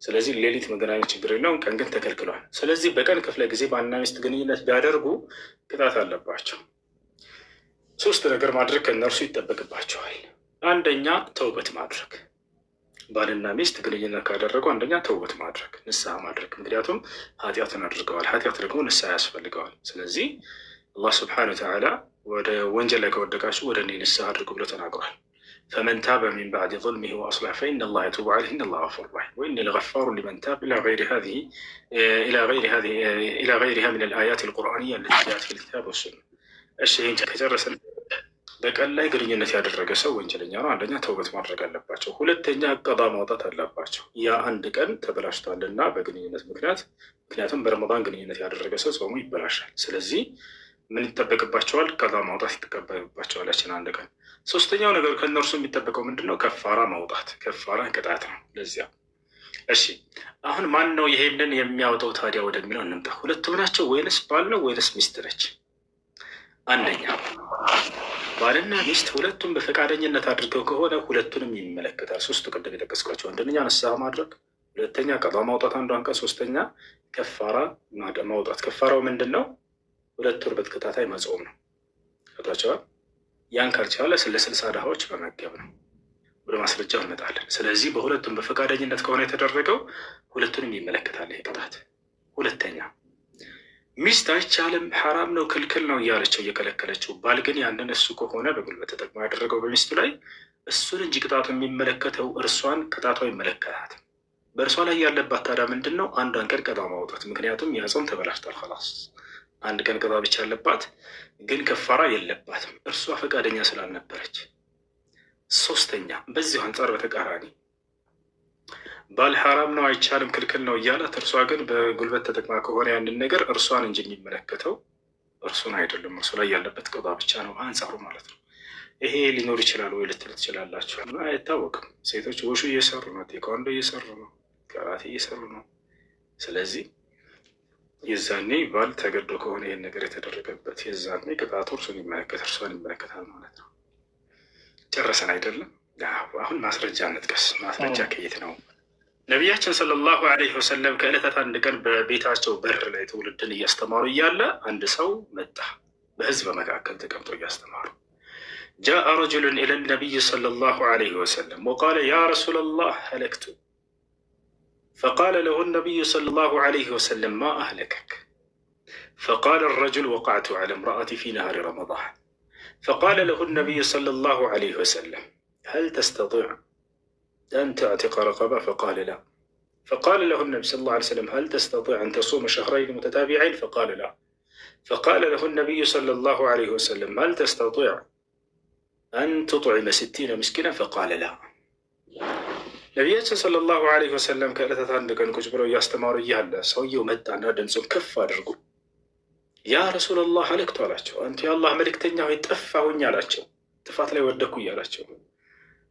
[SPEAKER 2] ስለዚህ ሌሊት መገናኘት ችግር የለውም፣ ቀን ግን ተከልክሏል። ስለዚህ በቀን ክፍለ ጊዜ ባልና ሚስት ግንኙነት ቢያደርጉ ቅጣት አለባቸው። ሶስት ነገር ማድረግ ከእነርሱ ይጠበቅባቸዋል። አንደኛ ተውበት ማድረግ። ባልና ሚስት ግንኙነት ካደረጉ አንደኛ ተውበት ማድረግ፣ ንስሐ ማድረግ። ምክንያቱም ኃጢአትን አድርገዋል። ኃጢአት ደግሞ ንስሐ ያስፈልገዋል። ስለዚህ አላህ ስብሓነሁ ወተዓላ ወደ ወንጀል ላይ ከወደቃችሁ ወደ እኔ ንስሐ አድርጉ ብሎ ተናግሯል። ፈመን ታበ ሚን ባዕድ ظልሚሂ ወአስለሐ ፈኢነ ላሀ የቱቡ ዐለይሂ ኢነላሀ ገፉሩን ረሒም ወኢኒ ለገፋሩ ሊመን ታበ ኢላ ገይሪሃ ሚነል አያቲል ቁርአንያ አለቲ ጃአት ፊል ኪታብ ወሱና። እሺ ይህን ከጨረስን በቀን ላይ ግንኙነት ያደረገ ሰው ወንጀለኛ ነው። አንደኛ ተውበት ማድረግ አለባቸው። ሁለተኛ ቀዳ ማውጣት አለባቸው። ያ አንድ ቀን ተበላሽቷልና በግንኙነት ምክንያቱም በረመዳን ግንኙነት ያደረገ ሰው ጾሙ ይበላሻል። ስለዚህ ምን ይጠበቅባቸዋል? ቀዳ ማውጣት ይጠበቅባቸዋል ያችን አንድ ቀን። ሶስተኛው ነገር ከእነርሱ የሚጠበቀው ምንድን ነው? ከፋራ ማውጣት። ከፋራ ቅጣት ነው ለዚያ። እሺ አሁን ማን ነው ይሄንን የሚያወጣው ታዲያ ወደሚለው እንምጣ። ሁለቱም ናቸው ወይንስ ባል ነው ወይንስ ሚስት ነች? አንደኛ ባልና ሚስት ሁለቱም በፈቃደኝነት አድርገው ከሆነ ሁለቱንም ይመለከታል። ሶስቱ ቅድም የጠቀስኳቸው፣ አንደኛ ንስሐ ማድረግ፣ ሁለተኛ ቀዳ ማውጣት አንዷን ቀን፣ ሶስተኛ ከፋራ ማውጣት። ከፋራው ምንድን ነው? 2 ወር በተከታታይ መጾም ነው። ከታቸዋል። ያን ካልቻለ ለ60 ድሃዎች መመገብ ነው። ወደ ማስረጃው እንመጣለን። ስለዚህ በሁለቱም በፈቃደኝነት ከሆነ የተደረገው ሁለቱንም ይመለከታል ይሄ ቅጣት። ሁለተኛ ሚስት አይቻልም፣ ሐራም ነው፣ ክልክል ነው እያለችው እየከለከለችው፣ ባል ግን ያንን እሱ ከሆነ በጉልበት ተጠቅሞ ያደረገው በሚስቱ ላይ እሱን እንጂ ቅጣቱ የሚመለከተው እርሷን ቅጣቷ ይመለከታል። በእርሷ ላይ ያለባት ታዲያ ምንድን ነው? አንዷን ቀን ቀጣ ማውጣት። ምክንያቱም ያ ጾም ተበላሽቷል። ኸላስ አንድ ቀን ቅጣ ብቻ አለባት፣ ግን ከፋራ የለባትም እርሷ ፈቃደኛ ስላልነበረች። ሶስተኛ በዚሁ አንጻር በተቃራኒ ባል ሐራም ነው አይቻልም ክልክል ነው እያላት እርሷ ግን በጉልበት ተጠቅማ ከሆነ ያንን ነገር እርሷን እንጂ የሚመለከተው እርሱን አይደለም። እርሱ ላይ ያለበት ቅጣ ብቻ ነው አንጻሩ ማለት ነው። ይሄ ሊኖር ይችላል ወይ ልትሉ ትችላላችሁ። አይታወቅም። ሴቶች ውሹ እየሰሩ ነው፣ ቴኳንዶ እየሰሩ ነው፣ ካራቴ እየሰሩ ነው። ስለዚህ የዛኔ ባል ተገዶ ከሆነ ይህን ነገር የተደረገበት የዛኔ ቅጣቱ እርሱን ይመለከት እርሷን ይመለከታል ማለት ነው። ጨረሰን አይደለም? አሁን ማስረጃ እንጥቀስ። ማስረጃ ከየት ነው? ነቢያችን ሰለላሁ ዐለይሂ ወሰለም ከዕለታት አንድ ቀን በቤታቸው በር ላይ ትውልድን እያስተማሩ እያለ አንድ ሰው መጣ። በህዝብ መካከል ተቀምጦ እያስተማሩ ጃአ ረጁሉን ኢለ ነቢይ ሰለላሁ ዐለይሂ ወሰለም ወቃለ ያ ረሱለላህ ሀለክቱ ፈቃለ ለሁ ነቢዩ ሰለላሁ ዐለይሂ ወሰለም ማ አህለከክ ፈቃለ الرجل وقعت على امرأتي في نهار رمضان فقال له النبي صلى الله عليه وسلم هل تستطيع أن تعتق رقبة؟ فقال لا. فقال له النبي صلى الله عليه وسلم هل تستطيع أن تصوم شهرين متتابعين؟ فقال لا. فقال له النبي صلى الله عليه وسلم هل تستطيع أن تطعم 60 مسكينا؟ فقال لا. ነቢያችን ሰለላሁ ዐለይሂ ወሰለም ከዕለታት አንድ ቀን ቁጭ ብለው እያስተማሩ እያለ ሰውየው መጣና ድምፁን ከፍ አድርጎ ያ ረሱለላህ ሀለክቱ አላቸው። አንተ የአላህ መልእክተኛ ሆይ ጠፋሁኝ አላቸው። ጥፋት ላይ ወደኩ እያላቸው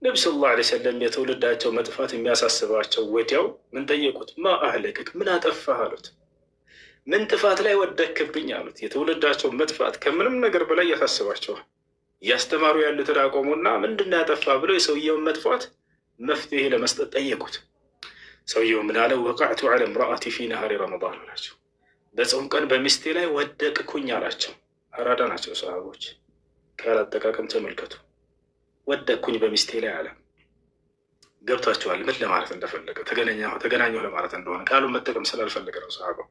[SPEAKER 2] ነቢ ሰለላሁ ዐለይሂ ወሰለም የትውልዳቸው መጥፋት የሚያሳስባቸው ወዲያው ምን ጠየቁት? ማ አህለክክ ምን አጠፋህ አሉት። ምን ጥፋት ላይ ወደክብኝ አሉት። የትውልዳቸው መጥፋት ከምንም ነገር በላይ ያሳስባቸዋል። እያስተማሩ ያሉትን አቆሙና ምንድን ያጠፋህ ብለው የሰውየውን መጥፋት መፍትሄ ለመስጠት ጠየቁት። ሰውየው ምን አለው? ወቃዕቱ ዐለ እምረአቲ ፊ ነሃሪ ረመዳን አላቸው። በጾም ቀን በሚስቴ ላይ ወደቅኩኝ አላቸው። አራዳ ናቸው ሰሃቦች። ቃል አጠቃቀም ተመልከቱ። ወደቅኩኝ በሚስቴ ላይ አለ። ገብቷቸዋል ምን ለማለት እንደፈለገ። ተገናኘሁ ለማለት እንደሆነ ቃሉን መጠቀም ስላልፈለገ ነው ሰሃባው።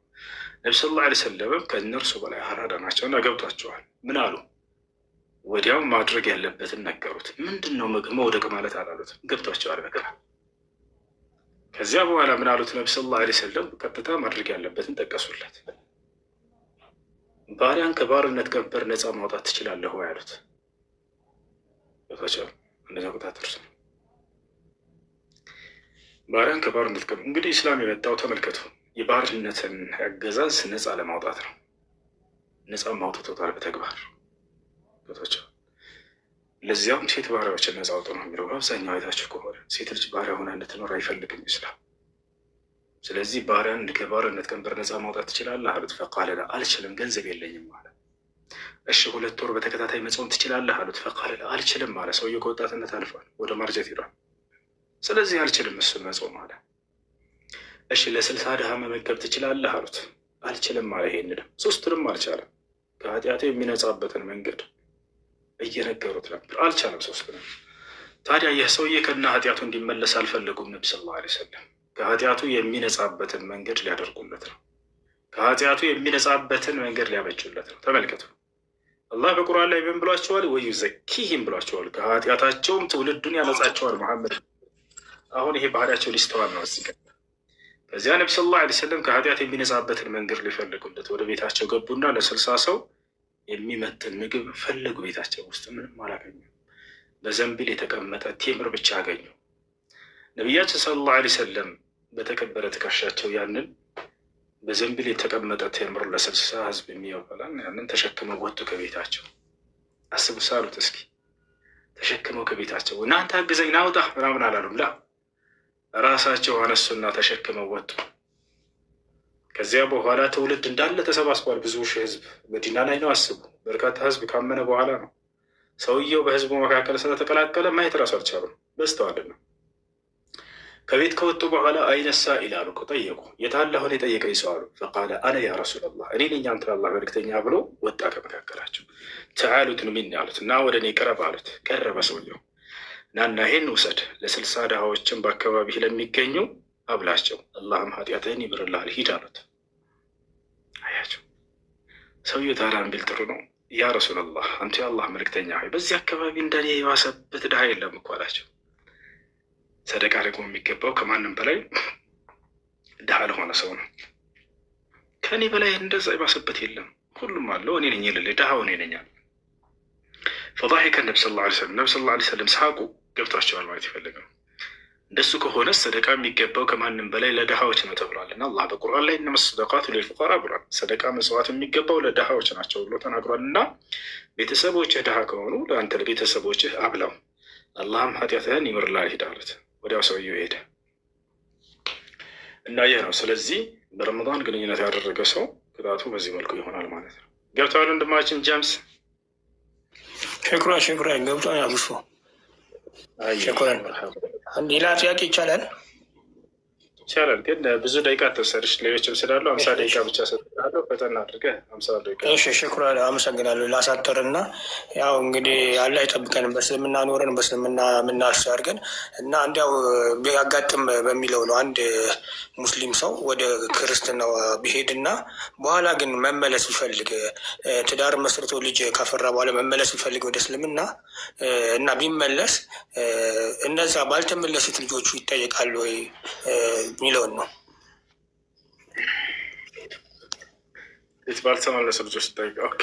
[SPEAKER 2] ነቢ ሰለላሁ ዐለይሂ ወሰለም ከእነርሱ በላይ አራዳ ናቸውና ገብቷቸዋል። ምን አሉ? ወዲያው ማድረግ ያለበትን ነገሩት። ምንድን ነው መውደቅ ማለት አላሉት። ገብቷቸዋል በቃ። ከዚያ በኋላ ምን አሉት? ነቢ ሰለላሁ ዐለይሂ ወሰለም ቀጥታ ማድረግ ያለበትን ጠቀሱለት። ባሪያን ከባርነት ቀንበር ነፃ ማውጣት ትችላለህ ወይ አሉት። ገብቷቸዋል። እንደዛ ቁጣጥር ባሪያን ከባርነት ቀንበር። እንግዲህ ኢስላም የመጣው ተመልከቱ፣ የባርነትን አገዛዝ ነፃ ለማውጣት ነው። ነፃ ማውጣቶታል በተግባር ገብቷቸዋል። ለዚያም ሴት ባሪያዎችን ነፃ አውጡ ነው የሚለው። በአብዛኛው አይታችሁ ከሆነ ሴት ልጅ ባሪያ ሆና እንድትኖር አይፈልግም ኢስላም። ስለዚህ ባሪያን ከባርነት ቀንበር ነፃ ማውጣት ትችላለህ አሉት። ፈቃለ ላ አልችልም፣ ገንዘብ የለኝም አለ። እሺ 2 ወር በተከታታይ መጾም ትችላለህ አሉት። ፈቃለ ላ አልችልም አለ። ሰውየው ከወጣትነት አልፏል፣ ወደ ማርጀት ሄዷል። ስለዚህ አልችልም እሱን መጾም አለ። እሺ ለ60 ድሃ መመገብ ትችላለህ አሉት። አልችልም አለ። ይሄንንም 3ቱንም አልቻለም። ከኃጢአቱ የሚነጻበትን መንገድ እየነገሩት ነበር፣ አልቻለም 3ቱንም። ታዲያ ይህ ሰውዬ ከና ኃጢአቱ እንዲመለስ አልፈለጉም። ነቢ ሰለላሁ ዐለይሂ ወሰለም ከኃጢአቱ የሚነጻበትን መንገድ ሊያደርጉለት ነው። ከኃጢአቱ የሚነጻበትን መንገድ ሊያበጁለት ነው። ተመልከቱ፣ አላህ በቁርአን ላይ ምን ብሏቸዋል? ወዩዘኪሂም ብሏቸዋል። ከኃጢአታቸውም ትውልዱን ያነጻቸዋል። መሐመድ አሁን ይሄ ባህሪያቸው ሊስተዋል ነው እዚህ ጋር። ከዚያ ነቢ ሰለላሁ ዐለይሂ ወሰለም ከኃጢአት የሚነጻበትን መንገድ ሊፈልጉለት ወደ ቤታቸው ገቡና ለ60 ሰው የሚመጥን ምግብ ፈለጉ። ቤታቸው ውስጥ ምንም አላገኙ። በዘንቢል የተቀመጠ ቴምር ብቻ አገኙ። ነቢያችን ሰለላሁ ዐለይሂ ወሰለም በተከበረ ትከሻቸው ያንን በዘንቢል የተቀመጠ ቴምር ለ60 ህዝብ የሚያበላን ያንን ተሸክመው ወጡ ከቤታቸው። አስቡ ሳሉት እስኪ ተሸክመው ከቤታቸው። እናንተ አግዘኝ ናውጣ ምናምን አላሉም። ላ ራሳቸው አነሱና ተሸክመው ወጡ። ከዚያ በኋላ ትውልድ እንዳለ ተሰባስቧል። ብዙ ሺህ ህዝብ መዲና ላይ ነው። አስቡ፣ በርካታ ህዝብ ካመነ በኋላ ነው። ሰውየው በህዝቡ መካከል ስለተቀላቀለ ማየት ራሱ አልቻሉም፣ በስተዋልና ከቤት ከወጡ በኋላ አይነሳ ይላሉ። ጠየቁ፣ የታለ አሁን የጠየቀኝ ሰው አሉ። ፈቃለ አነ ያ ረሱላላህ፣ እኔ ነኝ አንተ አላህ መልእክተኛ ብሎ ወጣ ከመካከላቸው። ተዓሉትን ሚን አሉት፣ እና ወደ እኔ ቅረብ አሉት። ቀረበ ሰውየው። ናና ይሄን ውሰድ፣ ለ60 ድሃዎችን በአካባቢ ለሚገኙ አብላቸው፣ አላህም ኃጢአትህን ይምርልሃል፣ ሂድ አሉት። አያቸው ሰውየው ታላን ቢል ጥሩ ነው። ያ ረሱላላህ፣ አንተ የአላህ መልእክተኛ ሆይ በዚህ አካባቢ እንደኔ የባሰበት ድሃ የለም እኮ አላቸው። ሰደቃ ደግሞ የሚገባው ከማንም በላይ ድሃ ለሆነ ሰው ነው። ከእኔ በላይ እንደዛ የባሰበት የለም፣ ሁሉም አለው፣ እኔ ነኝ የሌለኝ ድሃው እኔ ነኝ አለ። ፈضحك ነቢ ሰለላሁ ዐለይሂ ወሰለም ሳቁ። ገብቷቸዋል ማለት ይፈልጋል። እንደሱ ከሆነ ሰደቃ የሚገባው ከማንም በላይ ለድሃዎች ነው ተብሏልና አላህ በቁርአን ላይ እነመ ሰደቃቱ ሊልፉቀራ ብሏል። ሰደቃ መጽዋት የሚገባው ለድሃዎች ናቸው ብሎ ተናግሯል። እና ቤተሰቦችህ ድሃ ከሆኑ ለአንተ ለቤተሰቦችህ አብላው፣ አላህም ኃጢአትህን ይምርልሃል፣ ሂድ አሉት። ወዲያው ሰውየው ሄደ እና ይህ ነው። ስለዚህ በረመዳን ግንኙነት ያደረገ ሰው ቅጣቱ በዚህ መልኩ ይሆናል ማለት ነው። ገብተዋል ወንድማችን ጀምስ?
[SPEAKER 13] ሽኩራን ገብቷል። አብሶ ሽኩራን። ሌላ ጥያቄ ይቻላል?
[SPEAKER 2] ይቻላል ግን ብዙ ደቂቃ ተወሰድሽ። ሌሎችም ስላሉ 50 ደቂቃ ብቻ ሰጥቻለሁ። ፈጠን አድርገህ 50 ደቂቃ።
[SPEAKER 13] እሺ ሽኩራን አመሰግናለሁ። ላሳጥር እና ያው እንግዲህ አላህ ይጠብቀን፣ በእስልምና ኖረን በእስልምና የምናርስ አድርገን እና እንዲያው ቢያጋጥም በሚለው ነው። አንድ ሙስሊም ሰው ወደ ክርስትናው ቢሄድና በኋላ ግን መመለስ ቢፈልግ ትዳር መስርቶ ልጅ ካፈራ በኋላ መመለስ ቢፈልግ ወደ እስልምና እና ቢመለስ እነዛ ባልተመለሱት ልጆቹ ይጠየቃሉ ወይ ሚለውን ነው።
[SPEAKER 2] ባልተመለሱ ልጆች ይጠይቃ። ኦኬ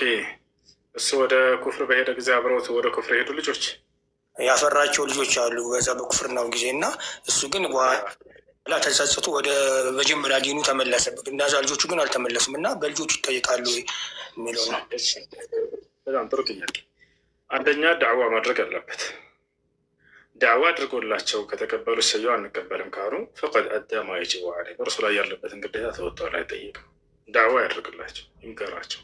[SPEAKER 2] እሱ ወደ ኩፍር በሄደ ጊዜ አብረውት ወደ ኩፍር የሄዱ ልጆች
[SPEAKER 13] ያፈራቸው ልጆች አሉ በዛ በኩፍርናው ጊዜ እና እሱ ግን በኋላ ተጸጽቶ ወደ መጀመሪያ ዲኑ ተመለሰ። እነዛ ልጆቹ ግን አልተመለሱም እና በልጆቹ ይጠይቃሉ ወይ የሚለው ነው።
[SPEAKER 2] በጣም ጥሩ ጥያቄ። አንደኛ ዳዕዋ ማድረግ አለበት። ዳዕዋ አድርጎላቸው ከተቀበሉ ሰየው አንቀበልም ካሉ ፈቀድ አዳ ማ የጅቡ ዐለይህ በእርሱ ላይ ያለበትን ግዴታ ተወጥቷል፣ አይጠይቅም። ዳዕዋ ያደርግላቸው፣ ይምከራቸው።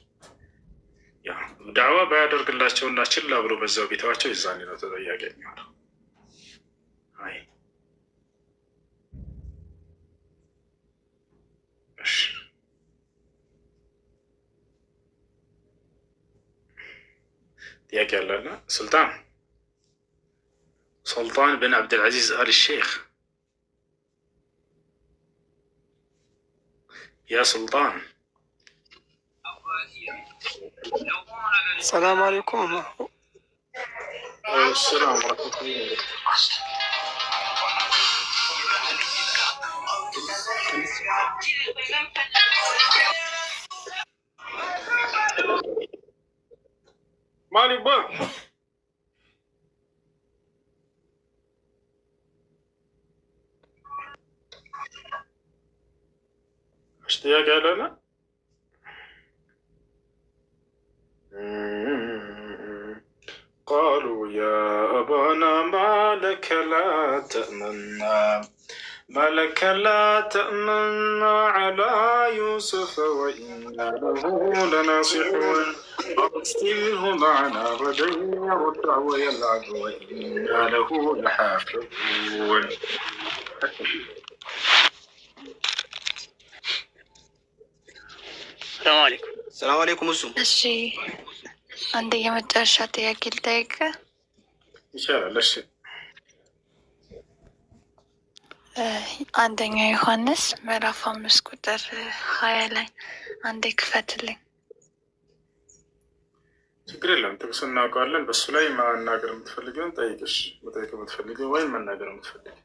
[SPEAKER 2] ዳዕዋ ባያደርግላቸው እና ችላ ብሎ በዛው ቤተዋቸው የዛኔ ነው ተጠያቂ የሚሆነው። አይ ጥያቄ ያለና سلطان بن عبد العزيز آل الشيخ. يا سلطان.
[SPEAKER 14] السلام عليكم.
[SPEAKER 2] السلام ورحمة الله. مالي بقى. اشتياق لنا قالوا يا أبانا ما لك لا تأمنا ما لك لا تأمنا على يوسف وإنا له لناصحون أرسله معنا غدا يرتع ويلعب وإنا له لحافظون.
[SPEAKER 14] ሰላም አለይኩም።
[SPEAKER 6] እሺ አንድ የመጨረሻ ጥያቄ ልጠይቅ
[SPEAKER 2] ይቻላል? እሺ
[SPEAKER 6] አንደኛ ዮሐንስ ምዕራፍ 5 ቁጥር 20 ላይ አንዴ ክፈትልኝ።
[SPEAKER 2] ችግር የለም ጥቅሱ እናውቀዋለን። በሱ ላይ መናገር የምትፈልጊውን ጠይቅሽ፣ መጠየቅ የምትፈልጊው ወይም መናገር የምትፈልጊው